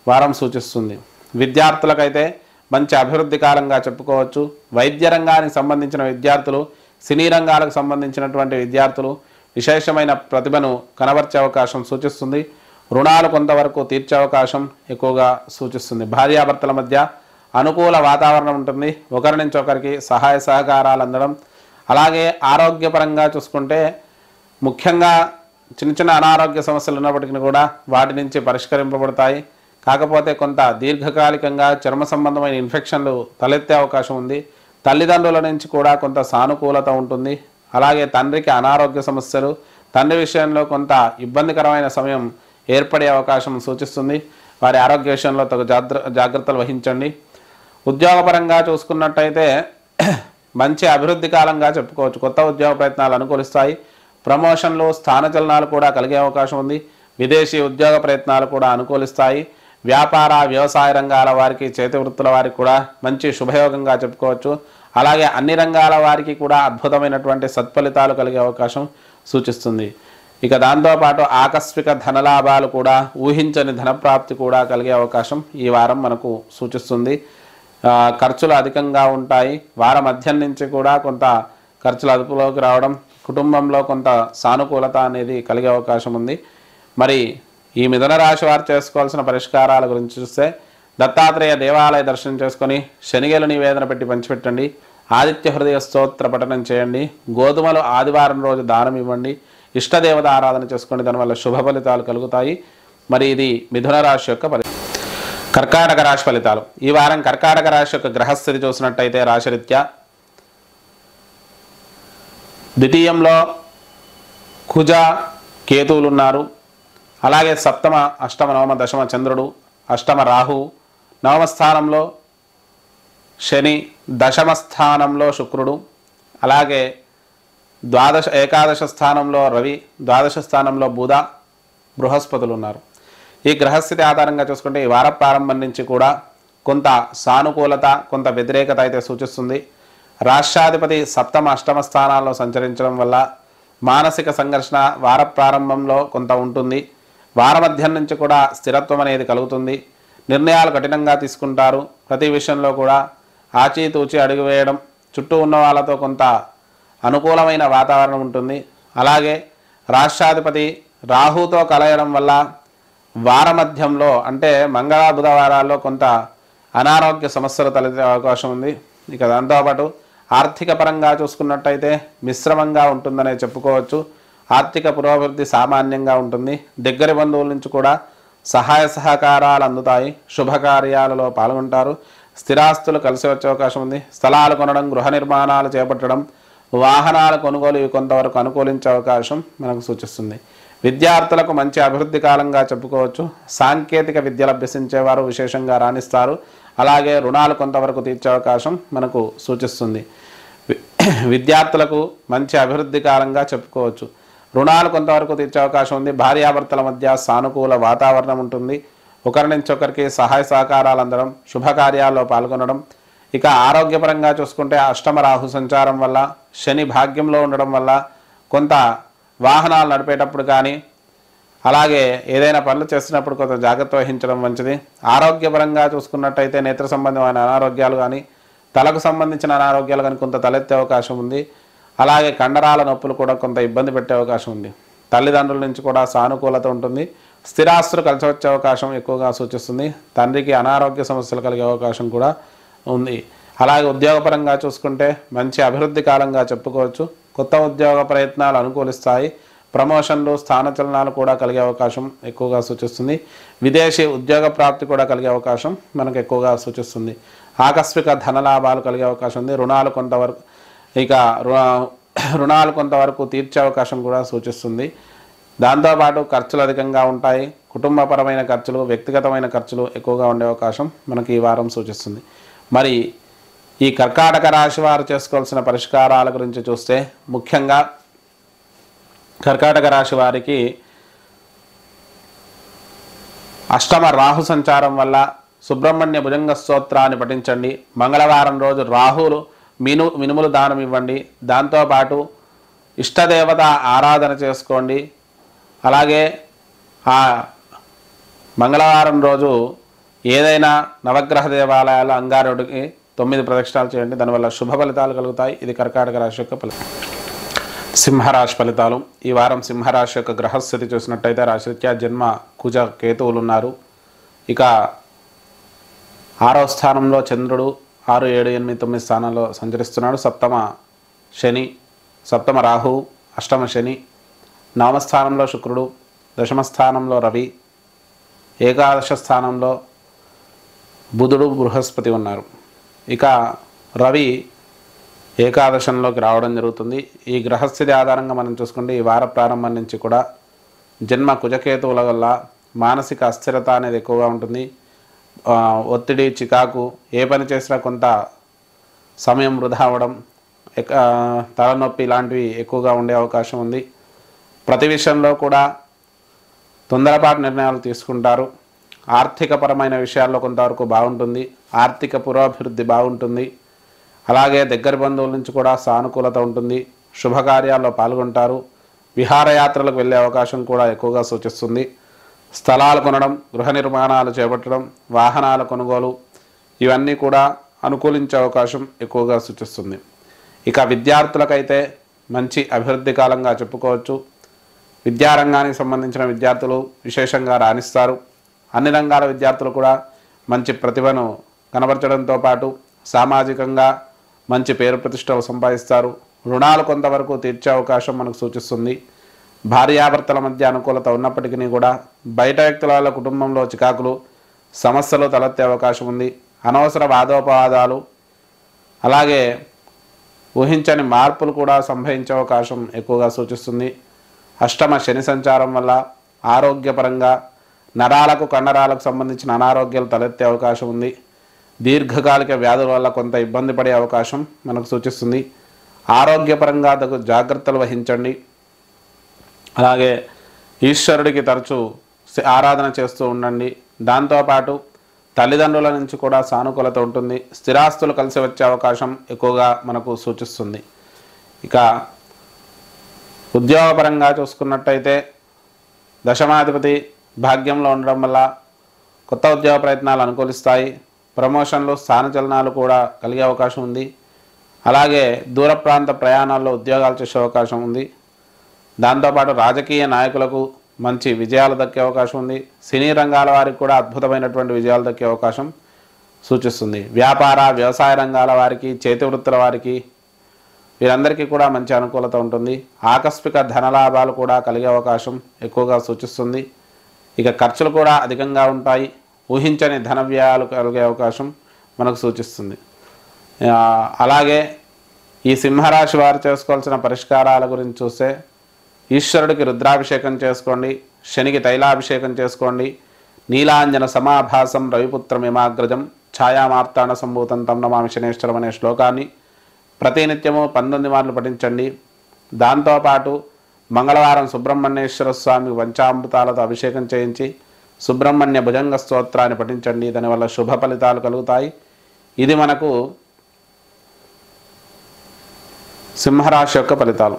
వారం సూచిస్తుంది. విద్యార్థులకైతే మంచి అభివృద్ధి కాలంగా చెప్పుకోవచ్చు. వైద్య రంగానికి సంబంధించిన విద్యార్థులు, సినీ రంగాలకు సంబంధించినటువంటి విద్యార్థులు విశేషమైన ప్రతిభను కనబర్చే అవకాశం సూచిస్తుంది. రుణాలు కొంతవరకు తీర్చే అవకాశం ఎక్కువగా సూచిస్తుంది. భార్యాభర్తల మధ్య అనుకూల వాతావరణం ఉంటుంది. ఒకరి నుంచి ఒకరికి సహాయ సహకారాలు అందడం. అలాగే ఆరోగ్యపరంగా చూసుకుంటే ముఖ్యంగా చిన్న చిన్న అనారోగ్య సమస్యలు ఉన్నప్పటికీ కూడా వాటి నుంచి పరిష్కరింపబడతాయి. కాకపోతే కొంత దీర్ఘకాలికంగా చర్మ సంబంధమైన ఇన్ఫెక్షన్లు తలెత్తే అవకాశం ఉంది. తల్లిదండ్రుల నుంచి కూడా కొంత సానుకూలత ఉంటుంది. అలాగే తండ్రికి అనారోగ్య సమస్యలు, తండ్రి విషయంలో కొంత ఇబ్బందికరమైన సమయం ఏర్పడే అవకాశం సూచిస్తుంది. వారి ఆరోగ్య విషయంలో తగు జాగ్రత్తలు వహించండి. ఉద్యోగపరంగా చూసుకున్నట్టయితే మంచి అభివృద్ధి కాలంగా చెప్పుకోవచ్చు. కొత్త ఉద్యోగ ప్రయత్నాలు అనుకూలిస్తాయి. ప్రమోషన్లు, స్థానచలనాలు కూడా కలిగే అవకాశం ఉంది. విదేశీ ఉద్యోగ ప్రయత్నాలు కూడా అనుకూలిస్తాయి. వ్యాపార వ్యవసాయ రంగాల వారికి, చేతి వృత్తుల వారికి కూడా మంచి శుభయోగంగా చెప్పుకోవచ్చు. అలాగే అన్ని రంగాల వారికి కూడా అద్భుతమైనటువంటి సత్ఫలితాలు కలిగే అవకాశం సూచిస్తుంది. ఇక దాంతోపాటు ఆకస్మిక ధనలాభాలు కూడా, ఊహించని ధనప్రాప్తి కూడా కలిగే అవకాశం ఈ వారం మనకు సూచిస్తుంది. ఖర్చులు అధికంగా ఉంటాయి. వార మధ్యం నుంచి కూడా కొంత ఖర్చులు అదుపులోకి రావడం, కుటుంబంలో కొంత సానుకూలత అనేది కలిగే అవకాశం ఉంది. మరి ఈ మిథున రాశి వారు చేసుకోవాల్సిన పరిష్కారాల గురించి చూస్తే దత్తాత్రేయ దేవాలయ దర్శనం చేసుకొని శనిగేలు నివేదన పెట్టి పంచిపెట్టండి. ఆదిత్య హృదయ స్తోత్ర పఠనం చేయండి. గోధుమలు ఆదివారం రోజు దానం ఇవ్వండి. ఇష్టదేవత ఆరాధన చేసుకోండి. దానివల్ల శుభ ఫలితాలు కలుగుతాయి. మరి ఇది మిథున రాశి యొక్క కర్కాటక రాశి ఫలితాలు. ఈ వారం కర్కాటక రాశి యొక్క గ్రహస్థితి చూసినట్టయితే రాశిరీత్యా ద్వితీయంలో కుజ కేతువులు ఉన్నారు. అలాగే సప్తమ, అష్టమ, నవమ, దశమ చంద్రుడు, అష్టమ రాహు, నవమ స్థానంలో శని, దశమ స్థానంలో శుక్రుడు, అలాగే ఏకాదశ స్థానంలో రవి, ద్వాదశ స్థానంలో బుధ, బృహస్పతులు ఉన్నారు. ఈ గ్రహస్థితి ఆధారంగా చూసుకుంటే ఈ వార ప్రారంభం నుంచి కూడా కొంత సానుకూలత, కొంత వ్యతిరేకత అయితే సూచిస్తుంది. రాష్ట్రాధిపతి సప్తమ, అష్టమ స్థానాల్లో సంచరించడం వల్ల మానసిక సంఘర్షణ వార ప్రారంభంలో కొంత ఉంటుంది. వార మధ్యం నుంచి కూడా స్థిరత్వం అనేది కలుగుతుంది. నిర్ణయాలు కఠినంగా తీసుకుంటారు. ప్రతి విషయంలో కూడా ఆచితూచి అడుగు వేయడం, చుట్టూ ఉన్న వాళ్ళతో కొంత అనుకూలమైన వాతావరణం ఉంటుంది. అలాగే రాష్ట్రాధిపతి రాహుతో కలయడం వల్ల వారమధ్యంలో అంటే మంగళ బుధవారాల్లో కొంత అనారోగ్య సమస్యలు తలెత్తే అవకాశం ఉంది. ఇక దాంతోపాటు ఆర్థిక పరంగా చూసుకున్నట్టయితే మిశ్రమంగా ఉంటుందనే చెప్పుకోవచ్చు. ఆర్థిక పురోభివృద్ధి సామాన్యంగా ఉంటుంది. దగ్గర బంధువుల నుంచి కూడా సహాయ సహకారాలు అందుతాయి. శుభకార్యాలలో పాల్గొంటారు. స్థిరాస్తులు కలిసి వచ్చే అవకాశం ఉంది. స్థలాలు కొనడం, గృహ నిర్మాణాలు చేపట్టడం, వాహనాల కొనుగోలు ఇవి కొంతవరకు అనుకూలించే అవకాశం మనకు సూచిస్తుంది. విద్యార్థులకు మంచి అభివృద్ధి కాలంగా చెప్పుకోవచ్చు. సాంకేతిక విద్యలు అభ్యసించేవారు విశేషంగా రాణిస్తారు. అలాగే రుణాలు కొంతవరకు తీర్చే అవకాశం మనకు సూచిస్తుంది. విద్యార్థులకు మంచి అభివృద్ధి కాలంగా చెప్పుకోవచ్చు. రుణాలు కొంతవరకు తీర్చే అవకాశం ఉంది. భార్యాభర్తల మధ్య సానుకూల వాతావరణం ఉంటుంది. ఒకరి నుంచి ఒకరికి సహాయ సహకారాలు అందడం, శుభకార్యాల్లో పాల్గొనడం. ఇక ఆరోగ్యపరంగా చూసుకుంటే అష్టమ రాహు సంచారం వల్ల, శని భాగ్యంలో ఉండడం వల్ల కొంత వాహనాలు నడిపేటప్పుడు కానీ అలాగే ఏదైనా పనులు చేస్తున్నప్పుడు కొంత జాగ్రత్త వహించడం మంచిది. ఆరోగ్యపరంగా చూసుకున్నట్టయితే నేత్ర సంబంధమైన అనారోగ్యాలు కానీ, తలకు సంబంధించిన అనారోగ్యాలు కానీ కొంత తలెత్తే అవకాశం ఉంది. అలాగే కండరాల నొప్పులు కూడా కొంత ఇబ్బంది పెట్టే అవకాశం ఉంది. తల్లిదండ్రుల నుంచి కూడా సానుకూలత ఉంటుంది. స్థిరాస్తులు కలిసి వచ్చే అవకాశం ఎక్కువగా సూచిస్తుంది. తండ్రికి అనారోగ్య సమస్యలు కలిగే అవకాశం కూడా ఉంది. అలాగే ఉద్యోగపరంగా చూసుకుంటే మంచి అభివృద్ధి కాలంగా చెప్పుకోవచ్చు. కొత్త ఉద్యోగ ప్రయత్నాలు అనుకూలిస్తాయి. ప్రమోషన్లు, స్థానచలనాలు కూడా కలిగే అవకాశం ఎక్కువగా సూచిస్తుంది. విదేశీ ఉద్యోగ ప్రాప్తి కూడా కలిగే అవకాశం మనకు ఎక్కువగా సూచిస్తుంది. ఆకస్మిక ధనలాభాలు కలిగే అవకాశం ఉంది. రుణాలు కొంతవరకు తీర్చే అవకాశం కూడా సూచిస్తుంది. దాంతోపాటు ఖర్చులు అధికంగా ఉంటాయి. కుటుంబపరమైన ఖర్చులు, వ్యక్తిగతమైన ఖర్చులు ఎక్కువగా ఉండే అవకాశం మనకి ఈ వారం సూచిస్తుంది. మరి ఈ కర్కాటక రాశి వారు చేసుకోవాల్సిన పరిష్కారాల గురించి చూస్తే ముఖ్యంగా కర్కాటక రాశి వారికి అష్టమ రాహు సంచారం వల్ల సుబ్రహ్మణ్య భుజంగ స్తోత్రాన్ని పఠించండి. మంగళవారం రోజు రాహులు మినుములు దానం ఇవ్వండి. దాంతోపాటు ఇష్టదేవత ఆరాధన చేసుకోండి. అలాగే ఆ మంగళవారం రోజు ఏదైనా నవగ్రహ దేవాలయాల అంగారుడికి 9 ప్రదక్షిణాలు చేయండి. దానివల్ల శుభ ఫలితాలు కలుగుతాయి. ఇది కర్కాటక రాశి యొక్క ఫలితం. సింహరాశి ఫలితాలు. ఈ వారం సింహరాశి యొక్క గ్రహస్థితి చూసినట్టయితే రాశిరీత్యా జన్మ కుజ కేతువులు ఉన్నారు. ఇక 6వ స్థానంలో చంద్రుడు 6, 7, 8, 9 స్థానాల్లో సంచరిస్తున్నాడు. సప్తమ రాహు, అష్టమ శని, 9వ స్థానంలో శుక్రుడు, 10వ స్థానంలో రవి, ఏకాదశ స్థానంలో బుధుడు, బృహస్పతి ఉన్నారు. ఇక రవి ఏకాదశంలోకి రావడం జరుగుతుంది. ఈ గ్రహస్థితి ఆధారంగా మనం చూసుకుంటే ఈ వార ప్రారంభం నుంచి కూడా జన్మ కుజకేతువుల వల్ల మానసిక అస్థిరత అనేది ఎక్కువగా ఉంటుంది. ఒత్తిడి, చికాకు, ఏ పని చేసినా కొంత సమయం వృధా అవ్వడం, తలనొప్పి ఇలాంటివి ఎక్కువగా ఉండే అవకాశం ఉంది. ప్రతి విషయంలో కూడా తొందరపాటు నిర్ణయాలు తీసుకుంటారు. ఆర్థికపరమైన విషయాల్లో కొంతవరకు బాగుంటుంది. ఆర్థిక పురోభివృద్ధి బాగుంటుంది. అలాగే దగ్గర బంధువుల నుంచి కూడా సానుకూలత ఉంటుంది. శుభకార్యాల్లో పాల్గొంటారు. విహారయాత్రలకు వెళ్ళే అవకాశం కూడా ఎక్కువగా సూచిస్తుంది. స్థలాలు కొనడం, గృహ నిర్మాణాలు చేపట్టడం, వాహనాల కొనుగోలు ఇవన్నీ కూడా అనుకూలించే అవకాశం ఎక్కువగా సూచిస్తుంది. ఇక విద్యార్థులకైతే మంచి అభివృద్ధి కాలంగా చెప్పుకోవచ్చు. విద్యారంగానికి సంబంధించిన విద్యార్థులు విశేషంగా రాణిస్తారు. అన్ని రంగాల విద్యార్థులు కూడా మంచి ప్రతిభను కనబరచడంతో పాటు సామాజికంగా మంచి పేరు ప్రతిష్టలు సంపాదిస్తారు. రుణాలు కొంతవరకు తీర్చే అవకాశం మనకు సూచిస్తుంది. భార్యాభర్తల మధ్య అనుకూలత ఉన్నప్పటికీ కూడా బయట వ్యక్తుల వల్ల కుటుంబంలో చికాకులు, సమస్యలు తలెత్తే అవకాశం ఉంది. అనవసర వాదోపవాదాలు, అలాగే ఊహించని మార్పులు కూడా సంభవించే అవకాశం ఎక్కువగా సూచిస్తుంది. అష్టమ శని సంచారం వల్ల ఆరోగ్యపరంగా నరాలకు, కండరాలకు సంబంధించిన అనారోగ్యాలు తలెత్తే అవకాశం ఉంది. దీర్ఘకాలిక వ్యాధుల వల్ల కొంత ఇబ్బంది పడే అవకాశం మనకు సూచిస్తుంది. ఆరోగ్యపరంగా తగు జాగ్రత్తలు వహించండి. అలాగే ఈశ్వరుడికి తరచూ ఆరాధన చేస్తూ ఉండండి. దాంతోపాటు తల్లిదండ్రుల నుంచి కూడా సానుకూలత ఉంటుంది. స్థిరాస్తులు కలిసి వచ్చే అవకాశం ఎక్కువగా మనకు సూచిస్తుంది. ఇక ఉద్యోగపరంగా చూసుకున్నట్టయితే దశమాధిపతి భాగ్యంలో ఉండడం వల్ల కొత్త ఉద్యోగ ప్రయత్నాలు అనుకూలిస్తాయి. ప్రమోషన్లు, స్థానచలనాలు కూడా కలిగే అవకాశం ఉంది. అలాగే దూర ప్రాంత ప్రయాణాల్లో ఉద్యోగాలు చేసే అవకాశం ఉంది. దాంతోపాటు రాజకీయ నాయకులకు మంచి విజయాలు దక్కే అవకాశం ఉంది. సినీ రంగాల వారికి కూడా అద్భుతమైనటువంటి విజయాలు దక్కే అవకాశం సూచిస్తుంది. వ్యాపార వ్యవసాయ రంగాల వారికి, చేతి వృత్తుల వారికి వీరందరికీ కూడా మంచి అనుకూలత ఉంటుంది. ఆకస్మిక ధనలాభాలు కూడా కలిగే అవకాశం ఎక్కువగా సూచిస్తుంది. ఇక ఖర్చులు కూడా అధికంగా ఉంటాయి. ఊహించని ధన వ్యయాలు కలిగే అవకాశం మనకు సూచిస్తుంది. అలాగే ఈ సింహరాశి వారు చేసుకోవాల్సిన పరిష్కారాల గురించి చూస్తే, ఈశ్వరుడికి రుద్రాభిషేకం చేసుకోండి, శనికి తైలాభిషేకం చేసుకోండి, నీలాంజన సమాభాసం రవిపుత్రమిమాగ్రజం ఛాయామార్తాణ సంభూతం తం నమామి శనేశ్వరం అనే శ్లోకాన్ని ప్రతినిత్యము 19 మార్లు పఠించండి. దాంతోపాటు మంగళవారం సుబ్రహ్మణ్యేశ్వర స్వామి పంచామృతాలతో అభిషేకం చేయించి సుబ్రహ్మణ్య భుజంగ స్తోత్రాన్ని పఠించండి. దానివల్ల శుభ ఫలితాలు కలుగుతాయి. ఇది మనకు సింహరాశి యొక్క ఫలితాలు.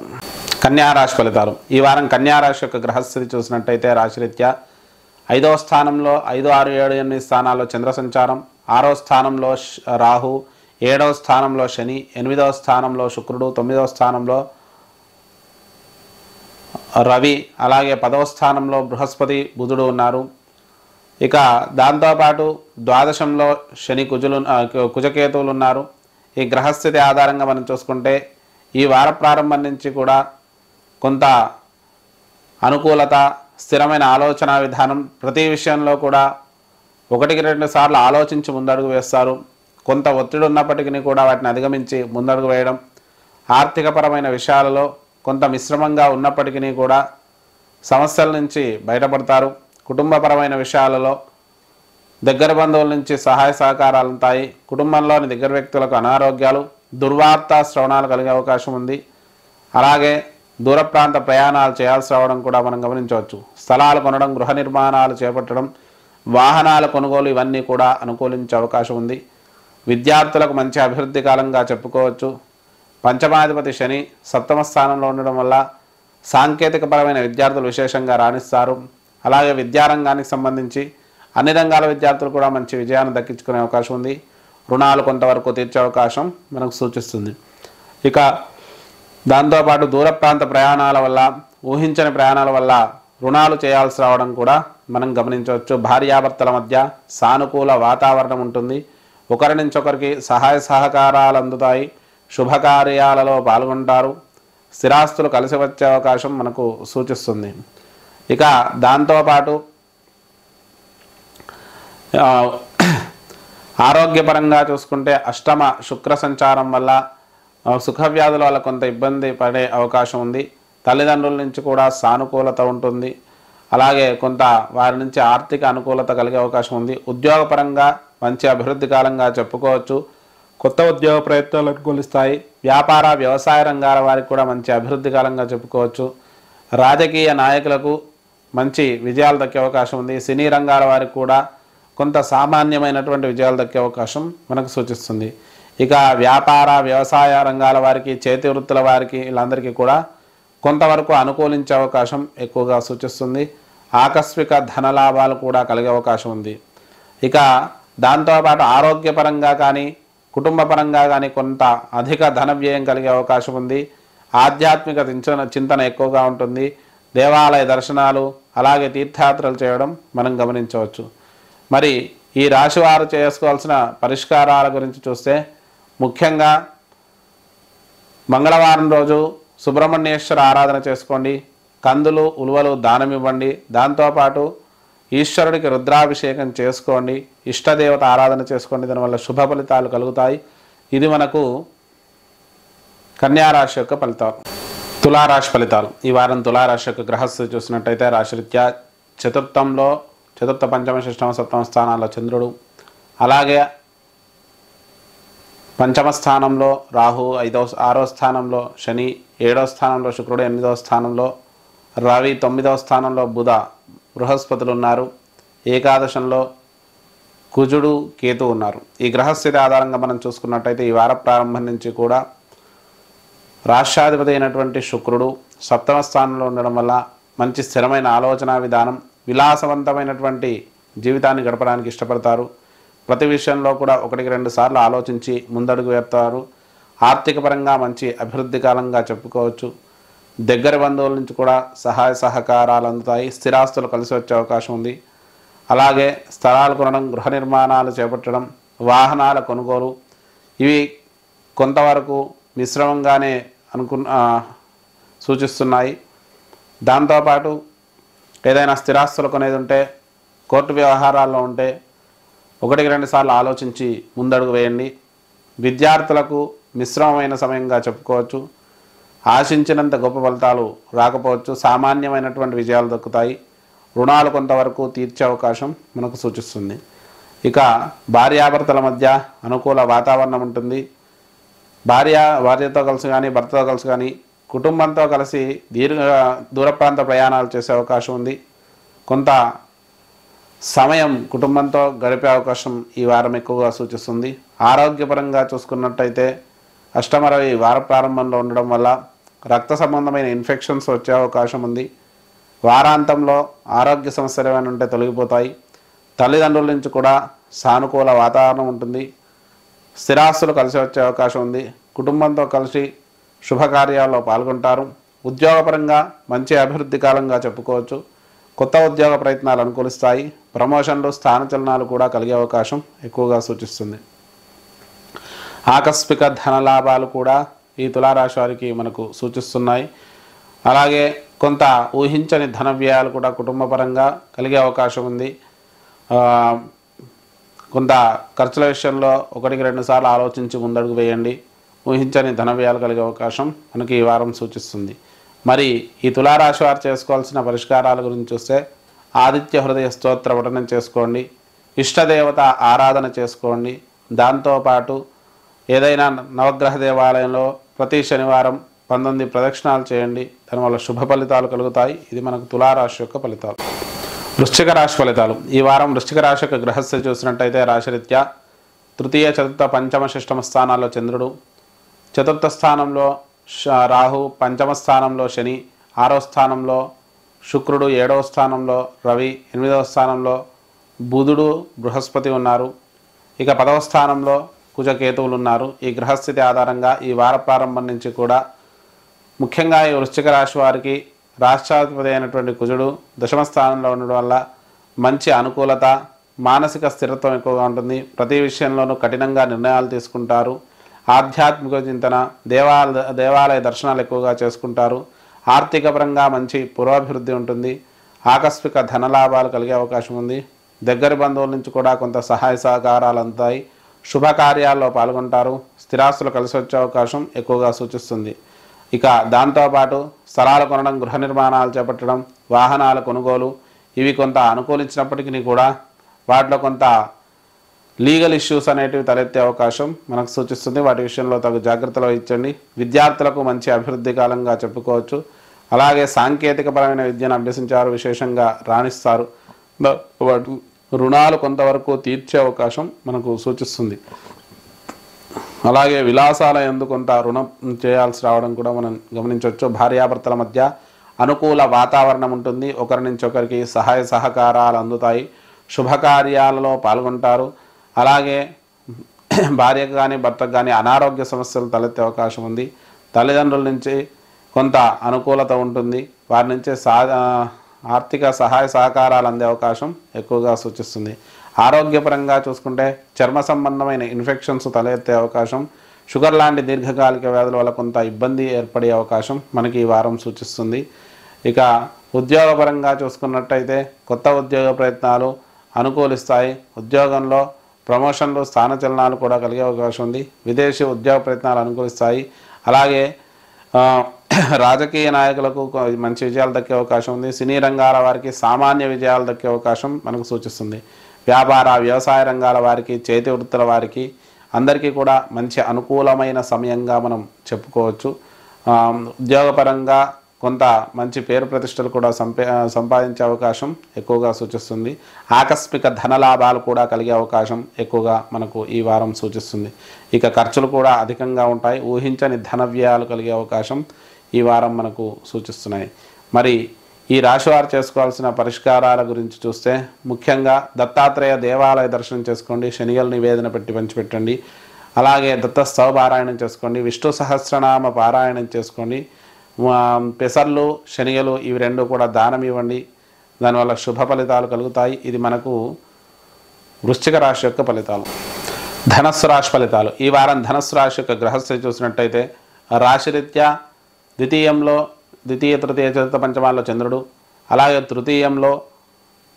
కన్యారాశి ఫలితాలు. ఈ వారం కన్యారాశి యొక్క గ్రహస్థితి చూసినట్టయితే రాశిరీత్యా 5వ స్థానంలో 5, 6, 7, 8 స్థానాల్లో చంద్ర సంచారం, 6వ స్థానంలో రాహు, 7వ స్థానంలో శని, 8వ స్థానంలో శుక్రుడు, 9వ స్థానంలో రవి, అలాగే 10వ స్థానంలో బృహస్పతి, బుధుడు ఉన్నారు. ఇక దాంతోపాటు ద్వాదశంలో శని, కుజకేతువులు ఉన్నారు. ఈ గ్రహస్థితి ఆధారంగా మనం చూసుకుంటే ఈ వార ప్రారంభం నుంచి కూడా కొంత అనుకూలత, స్థిరమైన ఆలోచన విధానం, ప్రతి విషయంలో కూడా 1-2 సార్లు ఆలోచించి ముందడుగు వేస్తారు. కొంత ఒత్తిడి ఉన్నప్పటికీ కూడా వాటిని అధిగమించి ముందడుగు వేయడం, ఆర్థికపరమైన విషయాలలో కొంత మిశ్రమంగా ఉన్నప్పటికీ కూడా సమస్యల నుంచి బయటపడతారు. కుటుంబపరమైన విషయాలలో దగ్గర బంధువుల నుంచి సహాయ సహకారాలు ఉంటాయి. కుటుంబంలోని దగ్గర వ్యక్తులకు అనారోగ్యాలు, దుర్వార్త శ్రవణాలు కలిగే అవకాశం ఉంది. అలాగే దూర ప్రాంత ప్రయాణాలు చేయాల్సి రావడం కూడా మనం గమనించవచ్చు. స్థలాలు కొనడం, గృహ నిర్మాణాలు చేపట్టడం, వాహనాల కొనుగోలు ఇవన్నీ కూడా అనుకూలించే అవకాశం ఉంది. విద్యార్థులకు మంచి అభివృద్ధి కాలంగా చెప్పుకోవచ్చు. పంచమాధిపతి శని 7వ స్థానంలో ఉండడం వల్ల సాంకేతికపరమైన విద్యార్థులు విశేషంగా రాణిస్తారు. అలాగే విద్యారంగానికి సంబంధించి అన్ని రంగాల విద్యార్థులు కూడా మంచి విజయాన్ని దక్కించుకునే అవకాశం ఉంది. రుణాలు కొంతవరకు తీర్చే అవకాశం మనకు సూచిస్తుంది. ఇక దాంతోపాటు దూర ప్రాంత ప్రయాణాల వల్ల, ఊహించని ప్రయాణాల వల్ల రుణాలు చేయాల్సి రావడం కూడా మనం గమనించవచ్చు. భార్యాభర్తల మధ్య సానుకూల వాతావరణం ఉంటుంది. ఒకరి నుంచి ఒకరికి సహాయ సహకారాలు అందుతాయి. శుభకార్యాలలో పాల్గొంటారు. స్థిరాస్తులు కలిసి వచ్చే అవకాశం మనకు సూచిస్తుంది. ఇక దాంతోపాటు ఆరోగ్యపరంగా చూసుకుంటే అష్టమ శుక్ర సంచారం వల్ల సుఖవ్యాధుల వల్ల కొంత ఇబ్బంది పడే అవకాశం ఉంది. తల్లిదండ్రుల నుంచి కూడా సానుకూలత ఉంటుంది. అలాగే కొంత వారి నుంచి ఆర్థిక అనుకూలత కలిగే అవకాశం ఉంది. ఉద్యోగపరంగా మంచి అభివృద్ధి కాలంగా చెప్పుకోవచ్చు. కొత్త ఉద్యోగ ప్రయత్నాలు అనుకూలిస్తాయి. వ్యాపార వ్యవసాయ రంగాల వారికి కూడా మంచి అభివృద్ధి కాలంగా చెప్పుకోవచ్చు. రాజకీయ నాయకులకు మంచి విజయాలు దక్కే అవకాశం ఉంది. సినీ రంగాల వారికి కూడా కొంత సామాన్యమైనటువంటి విజయాలు దక్కే అవకాశం మనకు సూచిస్తుంది. ఇక వ్యాపార వ్యవసాయ రంగాల వారికి, చేతి వృత్తుల వారికి వీళ్ళందరికీ కూడా కొంతవరకు అనుకూలించే అవకాశం ఎక్కువగా సూచిస్తుంది. ఆకస్మిక ధనలాభాలు కూడా కలిగే అవకాశం ఉంది. ఇక దాంతోపాటు ఆరోగ్యపరంగా కానీ కుటుంబపరంగా కానీ కొంత అధిక ధన వ్యయం కలిగే అవకాశం ఉంది. ఆధ్యాత్మిక చింతన ఎక్కువగా ఉంటుంది. దేవాలయ దర్శనాలు, అలాగే తీర్థయాత్రలు చేయడం మనం గమనించవచ్చు. మరి ఈ రాశివారు చేసుకోవాల్సిన పరిష్కారాల గురించి చూస్తే, ముఖ్యంగా మంగళవారం రోజు సుబ్రహ్మణ్యేశ్వర ఆరాధన చేసుకోండి. కందులు, ఉలువలు దానం ఇవ్వండి. దాంతోపాటు ఈశ్వరుడికి రుద్రాభిషేకం చేసుకోండి. ఇష్టదేవత ఆరాధన చేసుకోండి. దానివల్ల శుభ ఫలితాలు కలుగుతాయి. ఇది మనకు కన్యారాశి యొక్క ఫలితాలు. తులారాశి ఫలితాలు. ఈ వారం తులారాశి యొక్క గ్రహస్థితి చూసినట్టయితే రాశిరీత్యా చతుర్థ, పంచమ, షష్టమ, 7వ స్థానాల్లో చంద్రుడు, అలాగే పంచమ స్థానంలో రాహు, 6వ స్థానంలో శని, 7వ స్థానంలో శుక్రుడు, 8వ స్థానంలో రవి, 9వ స్థానంలో బుధ, బృహస్పతులు ఉన్నారు. ఏకాదశంలో కుజుడు, కేతు ఉన్నారు. ఈ గ్రహస్థితి ఆధారంగా మనం చూసుకున్నట్టయితే ఈ వార ప్రారంభం నుంచి కూడా రాష్ట్రాధిపతి అయినటువంటి శుక్రుడు 7వ స్థానంలో ఉండడం వల్ల మంచి స్థిరమైన ఆలోచన విధానం, విలాసవంతమైనటువంటి జీవితాన్ని గడపడానికి ఇష్టపడతారు. ప్రతి విషయంలో కూడా 1-2 సార్లు ఆలోచించి ముందడుగు వేస్తారు. ఆర్థిక పరంగా మంచి అభివృద్ధి కాలంగా చెప్పుకోవచ్చు. దగ్గర బంధువుల నుంచి కూడా సహాయ సహకారాలు అందుతాయి. స్థిరాస్తులు కలిసి వచ్చే అవకాశం ఉంది. అలాగే స్థలాలు కొనడం, గృహ నిర్మాణాలు చేపట్టడం, వాహనాల కొనుగోలు ఇవి కొంతవరకు మిశ్రమంగానే సూచిస్తున్నాయి. దాంతోపాటు ఏదైనా స్థిరాస్తులు కొనేది ఉంటే, కోర్టు వ్యవహారాల్లో ఉంటే 1-2 సార్లు ఆలోచించి ముందడుగు వేయండి. విద్యార్థులకు మిశ్రమమైన సమయంగా చెప్పుకోవచ్చు. ఆశించినంత గొప్ప ఫలితాలు రాకపోవచ్చు. సామాన్యమైనటువంటి విజయాలు దక్కుతాయి. రుణాలు కొంతవరకు తీర్చే అవకాశం మనకు సూచిస్తుంది. ఇక భార్యాభర్తల మధ్య అనుకూల వాతావరణం ఉంటుంది. భార్యతో కలిసి కానీ భర్తతో కలిసి కానీ కుటుంబంతో కలిసి దూర ప్రాంత ప్రయాణాలు చేసే అవకాశం ఉంది. కొంత సమయం కుటుంబంతో గడిపే అవకాశం ఈ వారం ఎక్కువగా సూచిస్తుంది. ఆరోగ్యపరంగా చూసుకున్నట్టయితే అష్టమరవి వార ప్రారంభంలో ఉండడం వల్ల రక్త సంబంధమైన ఇన్ఫెక్షన్స్ వచ్చే అవకాశం ఉంది. వారాంతంలో ఆరోగ్య సమస్యలు ఏమైనా ఉంటే తొలగిపోతాయి. తల్లిదండ్రుల నుంచి కూడా సానుకూల వాతావరణం ఉంటుంది. స్థిరాస్తులు కలిసి వచ్చే అవకాశం ఉంది. కుటుంబంతో కలిసి శుభకార్యాల్లో పాల్గొంటారు. ఉద్యోగపరంగా మంచి అభివృద్ధి కాలంగా చెప్పుకోవచ్చు. కొత్త ఉద్యోగ ప్రయత్నాలు అనుకూలిస్తాయి. ప్రమోషన్లు, స్థానచలనాలు కూడా కలిగే అవకాశం ఎక్కువగా సూచిస్తుంది. ఆకస్మిక ధనలాభాలు కూడా ఈ తులారాశి వారికి మనకు సూచిస్తున్నాయి. అలాగే కొంత ఊహించని ధన వ్యయాలు కూడా కుటుంబపరంగా కలిగే అవకాశం ఉంది. కొంత ఖర్చుల విషయంలో 1-2 సార్లు ఆలోచించి ముందడుగు వేయండి. ఊహించని ధన వ్యయాలు కలిగే అవకాశం మనకి ఈ వారం సూచిస్తుంది. మరి ఈ తులారాశి వారు చేసుకోవాల్సిన పరిష్కారాల గురించి చూస్తే ఆదిత్య హృదయ స్తోత్ర పఠనం చేసుకోండి. ఇష్టదేవత ఆరాధన చేసుకోండి. దాంతోపాటు ఏదైనా నవగ్రహ దేవాలయంలో ప్రతి శనివారం 19 ప్రదక్షిణాలు చేయండి. దానివల్ల శుభ ఫలితాలు కలుగుతాయి. ఇది మనకు తులారాశి యొక్క ఫలితాలు. వృశ్చిక రాశి ఫలితాలు. ఈ వారం వృశ్చిక రాశి యొక్క గ్రహస్థితి చూసినట్టయితే రాశిరీత్యా తృతీయ, చతుర్థ, పంచమ, షష్టమ స్థానాల్లో చంద్రుడు, చతుర్థ స్థానంలో రాహు, పంచమ స్థానంలో శని, 6వ స్థానంలో శుక్రుడు, 7వ స్థానంలో రవి, 8వ స్థానంలో బుధుడు, బృహస్పతి ఉన్నారు. ఇక 10వ స్థానంలో కుజకేతువులు ఉన్నారు. ఈ గ్రహస్థితి ఆధారంగా ఈ వార ప్రారంభం నుంచి కూడా ముఖ్యంగా ఈ వృశ్చిక రాశి వారికి రాష్ట్రాధిపతి అయినటువంటి కుజుడు దశమ స్థానంలో ఉండడం వల్ల మంచి అనుకూలత, మానసిక స్థిరత్వం ఎక్కువగా ఉంటుంది. ప్రతి విషయంలోనూ కఠినంగా నిర్ణయాలు తీసుకుంటారు. ఆధ్యాత్మిక చింతన, దేవాలయ దర్శనాలు ఎక్కువగా చేసుకుంటారు. ఆర్థిక పరంగా మంచి పురోభివృద్ధి ఉంటుంది. ఆకస్మిక ధనలాభాలు కలిగే అవకాశం ఉంది. దగ్గరి బంధువుల నుంచి కూడా కొంత సహాయ సహకారాలు అందుతాయి. శుభకార్యాల్లో పాల్గొంటారు. స్థిరాస్తులు కలిసి వచ్చే అవకాశం ఎక్కువగా సూచిస్తుంది. ఇక దాంతోపాటు స్థలాలు కొనడం, గృహ నిర్మాణాలు చేపట్టడం, వాహనాల కొనుగోలు ఇవి కొంత అనుకూలించినప్పటికీ కూడా వాటిలో కొంత లీగల్ ఇష్యూస్ అనేటివి తలెత్తే అవకాశం మనకు సూచిస్తుంది. వాటి విషయంలో తగు జాగ్రత్తలు వహించండి. విద్యార్థులకు మంచి అభివృద్ధి కాలంగా చెప్పుకోవచ్చు. అలాగే సాంకేతికపరమైన విద్యను అభ్యసించారు, విశేషంగా రాణిస్తారు. వాటి రుణాలు కొంతవరకు తీర్చే అవకాశం మనకు సూచిస్తుంది. అలాగే విలాసాల యందు కొంత రుణం చేయాల్సి రావడం కూడా మనం గమనించవచ్చు. భార్యాభర్తల మధ్య అనుకూల వాతావరణం ఉంటుంది. ఒకరి నుంచి ఒకరికి సహాయ సహకారాలు అందుతాయి. శుభకార్యాలలో పాల్గొంటారు. అలాగే భార్యకు కానీ భర్తకు కానీ అనారోగ్య సమస్యలు తలెత్తే అవకాశం ఉంది. తల్లిదండ్రుల నుంచి కొంత అనుకూలత ఉంటుంది. వారి నుంచి ఆర్థిక సహాయ సహకారాలు అందే అవకాశం ఎక్కువగా సూచిస్తుంది. ఆరోగ్యపరంగా చూసుకుంటే చర్మ సంబంధమైన ఇన్ఫెక్షన్స్ తలెత్తే అవకాశం, షుగర్ లాంటి దీర్ఘకాలిక వ్యాధుల వల్ల కొంత ఇబ్బంది ఏర్పడే అవకాశం మనకి ఈ వారం సూచిస్తుంది. ఇక ఉద్యోగపరంగా చూసుకున్నట్టయితే కొత్త ఉద్యోగ ప్రయత్నాలు అనుకూలిస్తాయి. ఉద్యోగంలో ప్రమోషన్లు, స్థానచలనాలు కూడా కలిగే అవకాశం ఉంది. విదేశీ ఉద్యోగ ప్రయత్నాలు అనుకూలిస్తాయి. అలాగే రాజకీయ నాయకులకు మంచి విజయాలు దక్కే అవకాశం ఉంది. సినీ రంగాల వారికి సామాన్య విజయాలు దక్కే అవకాశం మనకు సూచిస్తుంది. వ్యాపార, వ్యవసాయ రంగాల వారికి, చేతి వృత్తుల వారికి అందరికీ కూడా మంచి అనుకూలమైన సమయంగా మనం చెప్పుకోవచ్చు. ఉద్యోగపరంగా కొంత మంచి పేరు ప్రతిష్టలు కూడా సంపాదించే అవకాశం ఎక్కువగా సూచిస్తుంది. ఆకస్మిక ధనలాభాలు కూడా కలిగే అవకాశం ఎక్కువగా మనకు ఈ వారం సూచిస్తుంది. ఇక ఖర్చులు కూడా అధికంగా ఉంటాయి. ఊహించని ధన వ్యయాలు కలిగే అవకాశం ఈ వారం మనకు సూచిస్తున్నాయి. మరి ఈ రాశివారు చేసుకోవాల్సిన పరిష్కారాల గురించి చూస్తే ముఖ్యంగా దత్తాత్రేయ దేవాలయ దర్శనం చేసుకోండి. శనిగల నివేదన పెట్టి పంచిపెట్టండి. అలాగే దత్త స్తవ పారాయణం చేసుకోండి. విష్ణు సహస్రనామ పారాయణం చేసుకోండి. పెసర్లు శనగలు ఇవి రెండు కూడా దానం ఇవ్వండి, దానివల్ల శుభ ఫలితాలు కలుగుతాయి. ఇది మనకు వృశ్చిక రాశి యొక్క ఫలితాలు. ధనస్సు రాశి ఫలితాలు. ఈ వారం ధనస్సు రాశి యొక్క గ్రహస్థితి చూసినట్టయితే రాశిరీత్యా ద్వితీయ తృతీయ చతుర్థ పంచమాల్లో చంద్రుడు, అలాగే తృతీయంలో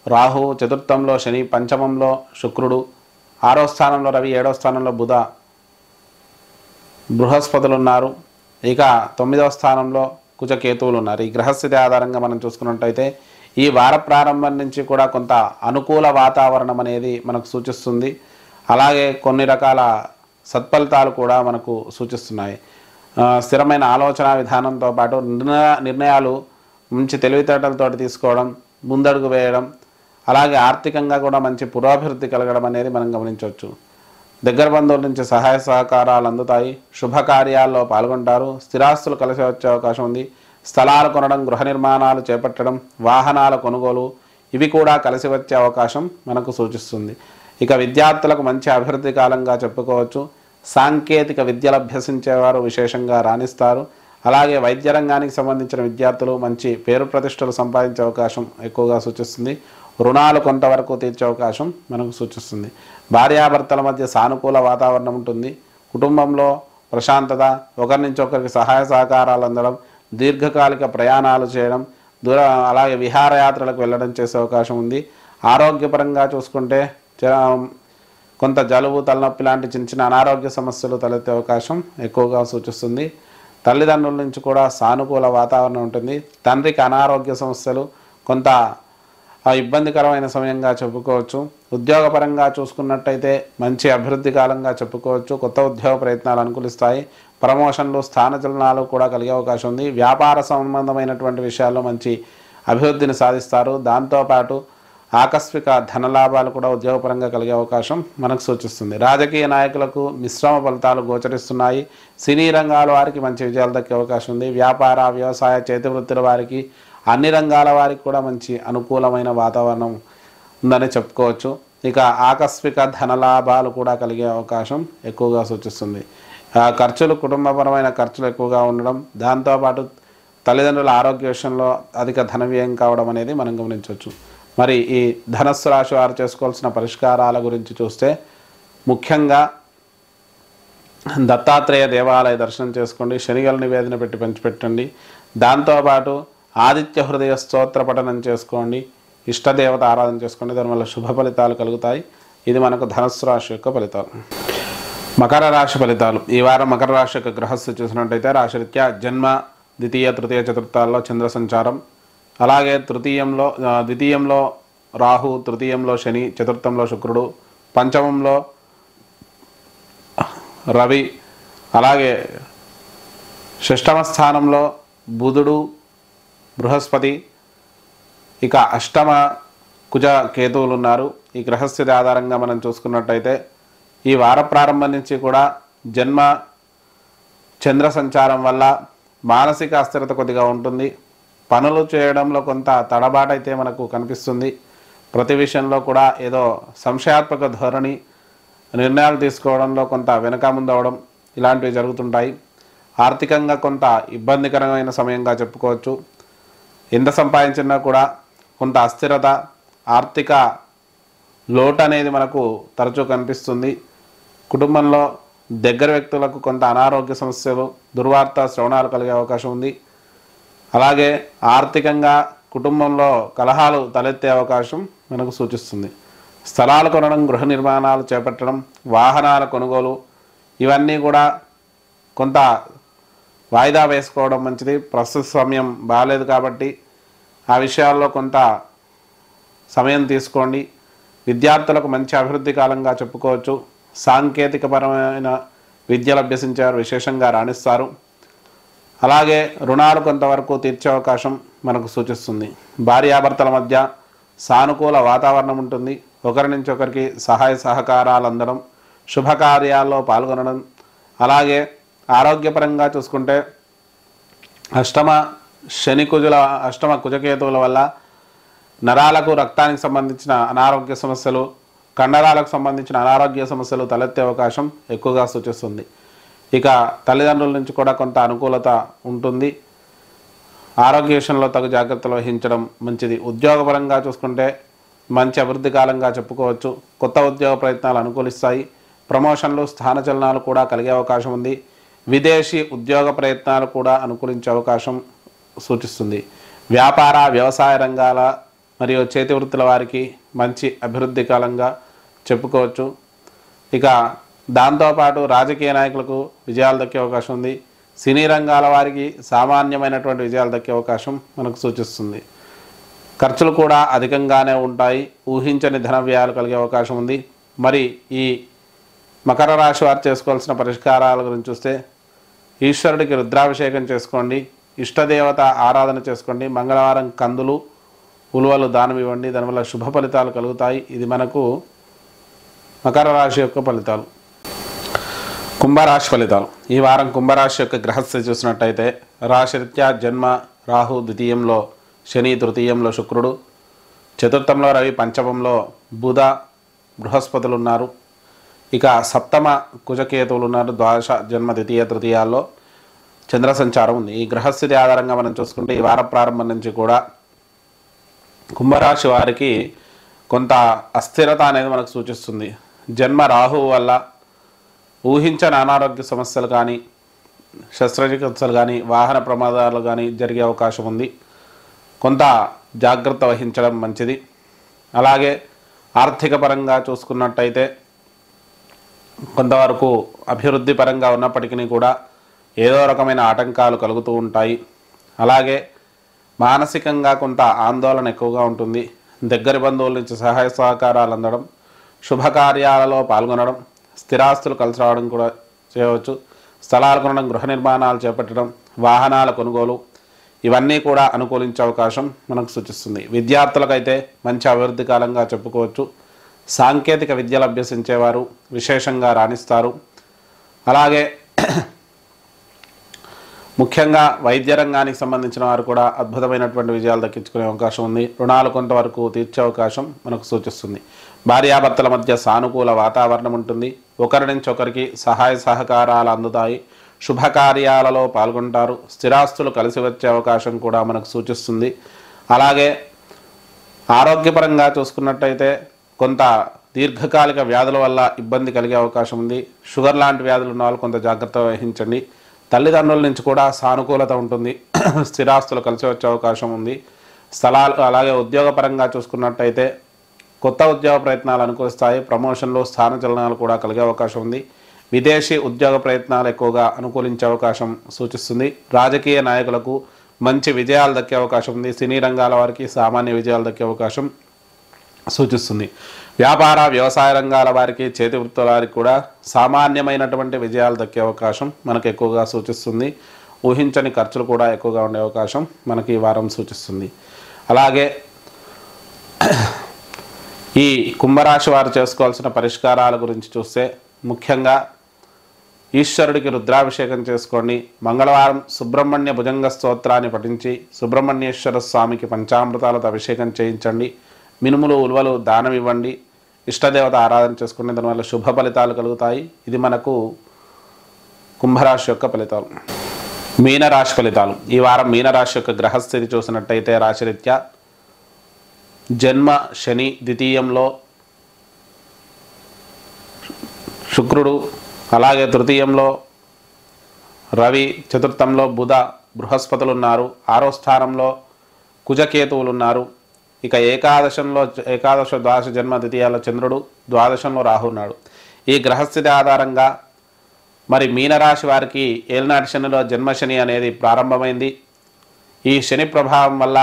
రాహు, చతుర్థంలో శని, పంచమంలో శుక్రుడు, 6వ స్థానంలో రవి, 7వ స్థానంలో బుధ, బృహస్పతులు ఉన్నారు. ఇక 9వ స్థానంలో కుజకేతువులు ఉన్నారు. ఈ గ్రహస్థితి ఆధారంగా మనం చూసుకున్నట్టయితే ఈ వార ప్రారంభం నుంచి కూడా కొంత అనుకూల వాతావరణం అనేది మనకు సూచిస్తుంది. అలాగే కొన్ని రకాల సత్ఫలితాలు కూడా మనకు సూచిస్తున్నాయి. స్థిరమైన ఆలోచన విధానంతో పాటు నిర్ణయాలు మంచి తెలివితేటలతో తీసుకోవడం, ముందడుగు వేయడం, అలాగే ఆర్థికంగా కూడా మంచి పురోభివృద్ధి కలగడం అనేది మనం గమనించవచ్చు. దగ్గర బంధువుల నుంచి సహాయ సహకారాలు అందుతాయి. శుభకార్యాల్లో పాల్గొంటారు. స్థిరాస్తులు కలిసి వచ్చే అవకాశం ఉంది. స్థలాలు కొనడం, గృహ నిర్మాణాలు చేపట్టడం, వాహనాల కొనుగోలు ఇవి కూడా కలిసి వచ్చే అవకాశం మనకు సూచిస్తుంది. ఇక విద్యార్థులకు మంచి అభివృద్ధి కాలంగా చెప్పుకోవచ్చు. సాంకేతిక విద్యలు అభ్యసించేవారు విశేషంగా రాణిస్తారు. అలాగే వైద్య రంగానికి సంబంధించిన విద్యార్థులు మంచి పేరు ప్రతిష్టలు సంపాదించే అవకాశం ఎక్కువగా సూచిస్తుంది. రుణాలు కొంతవరకు తీర్చే అవకాశం మనకు సూచిస్తుంది. భార్యాభర్తల మధ్య సానుకూల వాతావరణం ఉంటుంది. కుటుంబంలో ప్రశాంతత, ఒకరి నుంచి ఒకరికి సహాయ సహకారాలు అందడం, దీర్ఘకాలిక ప్రయాణాలు చేయడం, అలాగే విహారయాత్రలకు వెళ్ళడం చేసే అవకాశం ఉంది. ఆరోగ్యపరంగా చూసుకుంటే కొంత జలుబు, తలనొప్పి లాంటి చిన్న చిన్న అనారోగ్య సమస్యలు తలెత్తే అవకాశం ఎక్కువగా సూచిస్తుంది. తల్లిదండ్రుల నుంచి కూడా సానుకూల వాతావరణం ఉంటుంది. తండ్రికి అనారోగ్య సమస్యలు కొంత ఇబ్బందికరమైన సమయంగా చెప్పుకోవచ్చు. ఉద్యోగపరంగా చూసుకున్నట్టయితే మంచి అభివృద్ధి కాలంగా చెప్పుకోవచ్చు. కొత్త ఉద్యోగ ప్రయత్నాలు అనుకూలిస్తాయి. ప్రమోషన్లు, స్థానచలనాలు కూడా కలిగే అవకాశం ఉంది. వ్యాపార సంబంధమైనటువంటి విషయాల్లో మంచి అభివృద్ధిని సాధిస్తారు. దాంతోపాటు ఆకస్మిక ధనలాభాలు కూడా ఉద్యోగపరంగా కలిగే అవకాశం మనకు సూచిస్తుంది. రాజకీయ నాయకులకు మిశ్రమ ఫలితాలు గోచరిస్తున్నాయి. సినీ రంగాల వారికి మంచి విజయాలు దక్కే అవకాశం ఉంది. వ్యాపార, వ్యవసాయ, చేతి వృత్తుల వారికి, అన్ని రంగాల వారికి కూడా మంచి అనుకూలమైన వాతావరణం ఉందని చెప్పుకోవచ్చు. ఇక ఆకస్మిక ధనలాభాలు కూడా కలిగే అవకాశం ఎక్కువగా సూచిస్తుంది. ఖర్చులు, కుటుంబపరమైన ఖర్చులు ఎక్కువగా ఉండడం, దాంతోపాటు తల్లిదండ్రుల ఆరోగ్య విషయంలో అధిక ధన వ్యయం కావడం అనేది మనం గమనించవచ్చు. మరి ఈ ధనస్సు రాశి వారు చేసుకోవాల్సిన పరిష్కారాల గురించి చూస్తే ముఖ్యంగా దత్తాత్రేయ దేవాలయ దర్శనం చేసుకోండి. శనిగల నివేదన పెట్టి పంచిపెట్టండి. దాంతోపాటు ఆదిత్య హృదయ స్తోత్ర పఠనం చేసుకోండి. ఇష్టదేవత ఆరాధన చేసుకోండి. దానివల్ల శుభ ఫలితాలు కలుగుతాయి. ఇది మనకు ధనస్సు రాశి యొక్క ఫలితాలు. మకర రాశి ఫలితాలు. ఈ వారం మకర రాశి యొక్క గ్రహస్థితి చూసినట్టయితే రాశిరీత్యా జన్మ, ద్వితీయ తృతీయ చతుర్థాల్లో చంద్ర సంచారం, అలాగే ద్వితీయంలో రాహు, తృతీయంలో శని, చతుర్థంలో శుక్రుడు, పంచమంలో రవి, అలాగే షష్టమ స్థానంలో బుధుడు, బృహస్పతి, ఇక అష్టమ కుజ కేతువులు ఉన్నారు. ఈ గ్రహస్థితి ఆధారంగా మనం చూసుకున్నట్టయితే ఈ వార ప్రారంభం నుంచి కూడా జన్మ చంద్ర సంచారం వల్ల మానసిక అస్థిరత కొద్దిగా ఉంటుంది. పనులు చేయడంలో కొంత తడబాటైతే మనకు కనిపిస్తుంది. ప్రతి విషయంలో కూడా ఏదో సంశయాత్మక ధోరణి, నిర్ణయాలు తీసుకోవడంలో కొంత వెనక ముందవడం ఇలాంటివి జరుగుతుంటాయి. ఆర్థికంగా కొంత ఇబ్బందికరమైన సమయంగా చెప్పుకోవచ్చు. ఎంత సంపాదించినా కూడా కొంత అస్థిరత, ఆర్థిక లోటు అనేది మనకు తరచూ కనిపిస్తుంది. కుటుంబంలో దగ్గర వ్యక్తులకు కొంత అనారోగ్య సమస్యలు, దుర్వార్త శ్రవణాలు కలిగే అవకాశం ఉంది. అలాగే ఆర్థికంగా కుటుంబంలో కలహాలు తలెత్తే అవకాశం మనకు సూచిస్తుంది. స్థలాలు కొనడం, గృహ నిర్మాణాలు చేపట్టడం, వాహనాల కొనుగోలు ఇవన్నీ కూడా కొంత వాయిదా వేసుకోవడం మంచిది. ప్రస్తుత సమయం బాగాలేదు కాబట్టి ఆ విషయాల్లో కొంత సమయం తీసుకోండి. విద్యార్థులకు మంచి అభివృద్ధి కాలంగా చెప్పుకోవచ్చు. సాంకేతికపరమైన విద్యలు అభ్యసించారు విశేషంగా రాణిస్తారు. అలాగే రుణాలు కొంతవరకు తీర్చే అవకాశం మనకు సూచిస్తుంది. భార్యాభర్తల మధ్య సానుకూల వాతావరణం ఉంటుంది. ఒకరి నుంచి ఒకరికి సహాయ సహకారాలు అందడం, శుభకార్యాల్లో పాల్గొనడం, అలాగే ఆరోగ్యపరంగా చూసుకుంటే అష్టమ కుజకేతువుల వల్ల నరాలకు, రక్తానికి సంబంధించిన అనారోగ్య సమస్యలు, కండరాలకు సంబంధించిన అనారోగ్య సమస్యలు తలెత్తే అవకాశం ఎక్కువగా సూచిస్తుంది. ఇక తల్లిదండ్రుల నుంచి కూడా కొంత అనుకూలత ఉంటుంది. ఆరోగ్య విషయంలో తగు జాగ్రత్తలు వహించడం మంచిది. ఉద్యోగపరంగా చూసుకుంటే మంచి అభివృద్ధి కాలంగా చెప్పుకోవచ్చు. కొత్త ఉద్యోగ ప్రయత్నాలు అనుకూలిస్తాయి. ప్రమోషన్లు, స్థానచలనాలు కూడా కలిగే అవకాశం ఉంది. విదేశీ ఉద్యోగ ప్రయత్నాలు కూడా అనుకూలించే అవకాశం సూచిస్తుంది. వ్యాపార, వ్యవసాయ రంగాల మరియు చేతి వృత్తుల వారికి మంచి అభివృద్ధి కాలంగా చెప్పుకోవచ్చు. ఇక దాంతోపాటు రాజకీయ నాయకులకు విజయాలు దక్కే అవకాశం ఉంది. సినీ రంగాల వారికి సామాన్యమైనటువంటి విజయాలు దక్కే అవకాశం మనకు సూచిస్తుంది. ఖర్చులు కూడా అధికంగానే ఉంటాయి. ఊహించని ధన వ్యయాలు కలిగే అవకాశం ఉంది. మరి ఈ మకర రాశి వారు చేసుకోవాల్సిన పరిష్కారాల గురించి చూస్తే ఈశ్వరుడికి రుద్రాభిషేకం చేసుకోండి. ఇష్టదేవత ఆరాధన చేసుకోండి. మంగళవారం కందులు, ఉలువలు దానం ఇవ్వండి. దానివల్ల శుభ ఫలితాలు కలుగుతాయి. ఇది మనకు మకర రాశి యొక్క ఫలితాలు. కుంభరాశి ఫలితాలు. ఈ వారం కుంభరాశి యొక్క గ్రహస్థితి చూసినట్టయితే రాశిరీత్యా జన్మ రాహు, ద్వితీయంలో శని, తృతీయంలో శుక్రుడు, చతుర్థంలో రవి, పంచమంలో బుధ, బృహస్పతులు ఉన్నారు. ఇక సప్తమ కుజకేతువులు ఉన్నారు. ద్వాదశ జన్మ, ద్వితీయ, తృతీయాల్లో చంద్ర సంచారం ఉంది. ఈ గ్రహస్థితి ఆధారంగా మనం చూసుకుంటే ఈ వార ప్రారంభం నుంచి కూడా కుంభరాశి వారికి కొంత అస్థిరత అనేది మనకు సూచిస్తుంది. జన్మ రాహువు వల్ల ఊహించని అనారోగ్య సమస్యలు కానీ, శస్త్రచికిత్సలు కానీ, వాహన ప్రమాదాలు కానీ జరిగే అవకాశం ఉంది. కొంత జాగ్రత్త వహించడం మంచిది. అలాగే ఆర్థిక పరంగా చూసుకున్నట్టయితే కొంతవరకు అభివృద్ధి పరంగా ఉన్నప్పటికీ కూడా ఏదో రకమైన ఆటంకాలు కలుగుతూ ఉంటాయి. అలాగే మానసికంగా కొంత ఆందోళన ఎక్కువగా ఉంటుంది. దగ్గరి బంధువుల నుంచి సహాయ సహకారాలు అందడం, శుభకార్యాలలో పాల్గొనడం, స్థిరాస్తులు కలిసి రావడం కూడా చేయవచ్చు. స్థలాలు కొనడం, గృహ నిర్మాణాలు చేపట్టడం, వాహనాల కొనుగోలు ఇవన్నీ కూడా అనుకూలించే అవకాశం మనకు సూచిస్తుంది. విద్యార్థులకైతే మంచి అభివృద్ధి కాలంగా చెప్పుకోవచ్చు. సాంకేతిక విద్యలు అభ్యసించేవారు విశేషంగా రాణిస్తారు. అలాగే ముఖ్యంగా వైద్య రంగానికి సంబంధించిన వారు కూడా అద్భుతమైనటువంటి విజయాలు దక్కించుకునే అవకాశం ఉంది. రుణాలు కొంతవరకు తీర్చే అవకాశం మనకు సూచిస్తుంది. భార్యాభర్తల మధ్య సానుకూల వాతావరణం ఉంటుంది. ఒకరి నుంచి ఒకరికి సహాయ సహకారాలు అందుతాయి. శుభకార్యాలలో పాల్గొంటారు. స్థిరాస్తులు కలిసి వచ్చే అవకాశం కూడా మనకు సూచిస్తుంది. అలాగే ఆరోగ్యపరంగా చూసుకున్నట్టయితే కొంత దీర్ఘకాలిక వ్యాధుల వల్ల ఇబ్బంది కలిగే అవకాశం ఉంది. షుగర్ లాంటి వ్యాధులు ఉన్న వాళ్ళు కొంత జాగ్రత్త వహించండి. తల్లిదండ్రుల నుంచి కూడా సానుకూలత ఉంటుంది. స్థిరాస్తులు కలిసి వచ్చే అవకాశం ఉంది. స్థలాలు అలాగే ఉద్యోగపరంగా చూసుకున్నట్టయితే కొత్త ఉద్యోగ ప్రయత్నాలు అనుకూలిస్తాయి. ప్రమోషన్లు, స్థానచలనాలు కూడా కలిగే అవకాశం ఉంది. విదేశీ ఉద్యోగ ప్రయత్నాలు ఎక్కువగా అనుకూలించే అవకాశం సూచిస్తుంది. రాజకీయ నాయకులకు మంచి విజయాలు దక్కే అవకాశం ఉంది. సినీ రంగాల వారికి సామాన్య విజయాలు దక్కే అవకాశం సూచిస్తుంది. వ్యాపార, వ్యవసాయ రంగాల వారికి, చేతి వృత్తుల వారికి కూడా సామాన్యమైనటువంటి విజయాలు దక్కే అవకాశం మనకు ఎక్కువగా సూచిస్తుంది. ఊహించని ఖర్చులు కూడా ఎక్కువగా ఉండే అవకాశం మనకి ఈ వారం సూచిస్తుంది. అలాగే ఈ కుంభరాశి వారు చేసుకోవాల్సిన పరిష్కారాల గురించి చూస్తే ముఖ్యంగా ఈశ్వరుడికి రుద్రాభిషేకం చేసుకోండి. మంగళవారం సుబ్రహ్మణ్య భుజంగ స్తోత్రాన్ని పఠించి సుబ్రహ్మణ్యేశ్వర స్వామికి పంచామృతాలతో అభిషేకం చేయించండి. మినుములు, ఉలువలు దానం ఇవ్వండి. ఇష్టదేవత ఆరాధన చేసుకునే దానివల్ల శుభ ఫలితాలు కలుగుతాయి. ఇది మనకు కుంభరాశి యొక్క ఫలితాలు. మీనరాశి ఫలితాలు. ఈ వారం మీనరాశి యొక్క గ్రహస్థితి చూసినట్టయితే రాశిరీత్యా జన్మ శని, ద్వితీయంలో శుక్రుడు, అలాగే తృతీయంలో రవి, చతుర్థంలో బుధ, బృహస్పతులు ఉన్నారు. 6వ స్థానంలో కుజకేతువులు ఉన్నారు. ఇక ఏకాదశ ద్వాదశ జన్మ ద్వితీయాల చంద్రుడు, ద్వాదశంలో రాహు ఉన్నాడు. ఈ గ్రహస్థితి ఆధారంగా మరి మీనరాశి వారికి ఏలినాటి శనిలో జన్మశని అనేది ప్రారంభమైంది. ఈ శని ప్రభావం వల్ల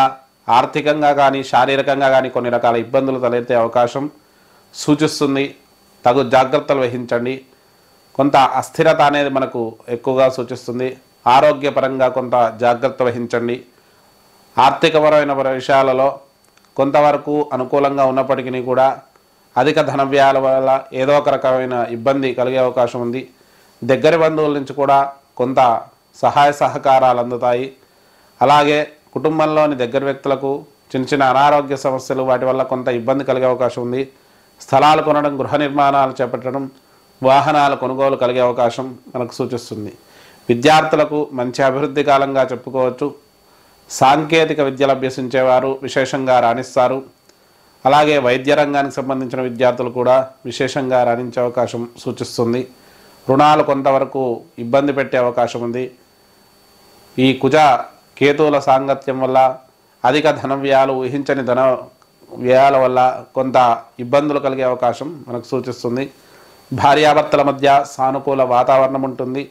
ఆర్థికంగా కానీ, శారీరకంగా కానీ కొన్ని రకాల ఇబ్బందులు తలెత్తే అవకాశం సూచిస్తుంది. తగు జాగ్రత్తలు వహించండి. కొంత అస్థిరత అనేది మనకు ఎక్కువగా సూచిస్తుంది. ఆరోగ్యపరంగా కొంత జాగ్రత్త వహించండి. ఆర్థికపరమైన విషయాలలో కొంతవరకు అనుకూలంగా ఉన్నప్పటికీ కూడా అధిక ధన వ్యయాల వల్ల ఏదో ఒక రకమైన ఇబ్బంది కలిగే అవకాశం ఉంది. దగ్గరి బంధువుల నుంచి కూడా కొంత సహాయ సహకారాలు అందుతాయి. అలాగే కుటుంబంలోని దగ్గర వ్యక్తులకు చిన్న చిన్న అనారోగ్య సమస్యలు వాటి వల్ల కొంత ఇబ్బంది కలిగే అవకాశం ఉంది. స్థలాలు కొనడం, గృహ నిర్మాణాలు చేపట్టడం, వాహనాల కొనుగోలు కలిగే అవకాశం మనకు సూచిస్తుంది. విద్యార్థులకు మంచి అభివృద్ధి కాలంగా చెప్పుకోవచ్చు. సాంకేతిక విద్యలు అభ్యసించేవారు విశేషంగా రాణిస్తారు. అలాగే వైద్య రంగానికి సంబంధించిన విద్యార్థులు కూడా విశేషంగా రాణించే అవకాశం సూచిస్తుంది. రుణాలు కొంతవరకు ఇబ్బంది పెట్టే అవకాశం ఉంది. ఈ కుజ కేతువుల సాంగత్యం వల్ల అధిక ధన వ్యయాలు, ఊహించని ధన వ్యయాల వల్ల కొంత ఇబ్బందులు కలిగే అవకాశం మనకు సూచిస్తుంది. భార్యాభర్తల మధ్య సానుకూల వాతావరణం ఉంటుంది.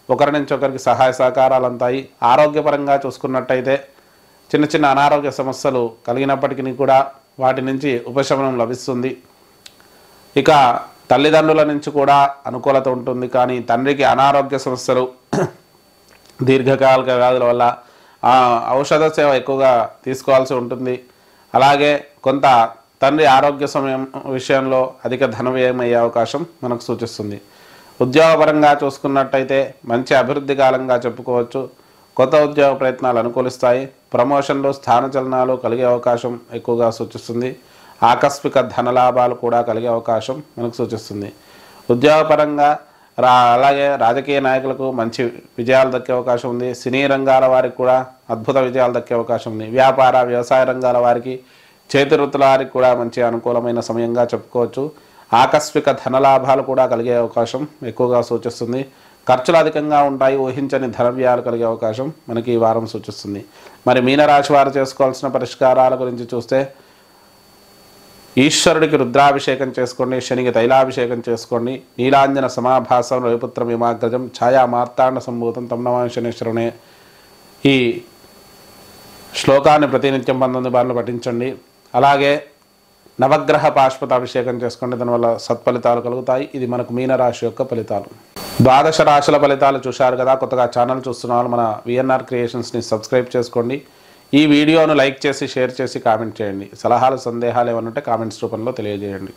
ఒకరి నుంచి ఒకరికి సహాయ సహకారాలు అంతాయి. ఆరోగ్యపరంగా చూసుకున్నట్టయితే చిన్న చిన్న అనారోగ్య సమస్యలు కలిగినప్పటికీ కూడా వాటి నుంచి ఉపశమనం లభిస్తుంది. ఇక తల్లిదండ్రుల నుంచి కూడా అనుకూలత ఉంటుంది. కానీ తండ్రికి అనారోగ్య సమస్యలు, దీర్ఘకాలిక వ్యాధుల వల్ల ఔషధ సేవ ఎక్కువగా తీసుకోవాల్సి ఉంటుంది. అలాగే కొంత తండ్రి ఆరోగ్య సమయం విషయంలో అధిక ధన వ్యయం అయ్యే అవకాశం మనకు సూచిస్తుంది. ఉద్యోగపరంగా చూసుకున్నట్టయితే మంచి అభివృద్ధి కాలంగా చెప్పుకోవచ్చు. కొత్త ఉద్యోగ ప్రయత్నాలు అనుకూలిస్తాయి. ప్రమోషన్లు, స్థానచలనాలు కలిగే అవకాశం ఎక్కువగా సూచిస్తుంది. ఆకస్మిక ధనలాభాలు కూడా కలిగే అవకాశం మనకు సూచిస్తుంది. ఉద్యోగపరంగా అలాగే రాజకీయ నాయకులకు మంచి విజయాలు దక్కే అవకాశం ఉంది. సినీ రంగాల వారికి కూడా అద్భుత విజయాలు దక్కే అవకాశం ఉంది. వ్యాపార, వ్యవసాయ రంగాల వారికి, చేతి వృత్తుల వారికి కూడా మంచి అనుకూలమైన సమయంగా చెప్పుకోవచ్చు. ఆకస్మిక ధనలాభాలు కూడా కలిగే అవకాశం ఎక్కువగా సూచిస్తుంది. ఖర్చులు అధికంగా ఉంటాయి. ఊహించని ధన వ్యయాలు కలిగే అవకాశం మనకి ఈ వారం సూచిస్తుంది. మరి మీనరాశి వారు చేసుకోవాల్సిన పరిష్కారాల గురించి చూస్తే, ఈశ్వరుడికి రుద్రాభిషేకం చేసుకోండి, శనికి తైలాభిషేకం చేసుకోండి. నీలాంజన సమాభాసం రవిపుత్రం హిమాగ్రజం ఛాయా మార్తాండ సంభూతం తం నమామి శనీశ్వరునే ఈ శ్లోకాన్ని ప్రతినిత్యం 19 బార్లు పఠించండి. అలాగే నవగ్రహ పాశుపత అభిషేకం చేసుకోండి. దానివల్ల సత్ఫలితాలు కలుగుతాయి. ఇది మనకు మీనరాశి యొక్క ఫలితాలు. 12 రాశుల ఫలితాలు చూశారు కదా. కొత్తగా ఛానల్ చూస్తున్న వాళ్ళు మన విఎన్ఆర్ క్రియేషన్స్ని సబ్స్క్రైబ్ చేసుకోండి. ఈ వీడియోను లైక్ చేసి, షేర్ చేసి, కామెంట్ చేయండి. సలహాలు, సందేహాలు ఏమన్నా ఉంటే కామెంట్స్ రూపంలో తెలియజేయండి.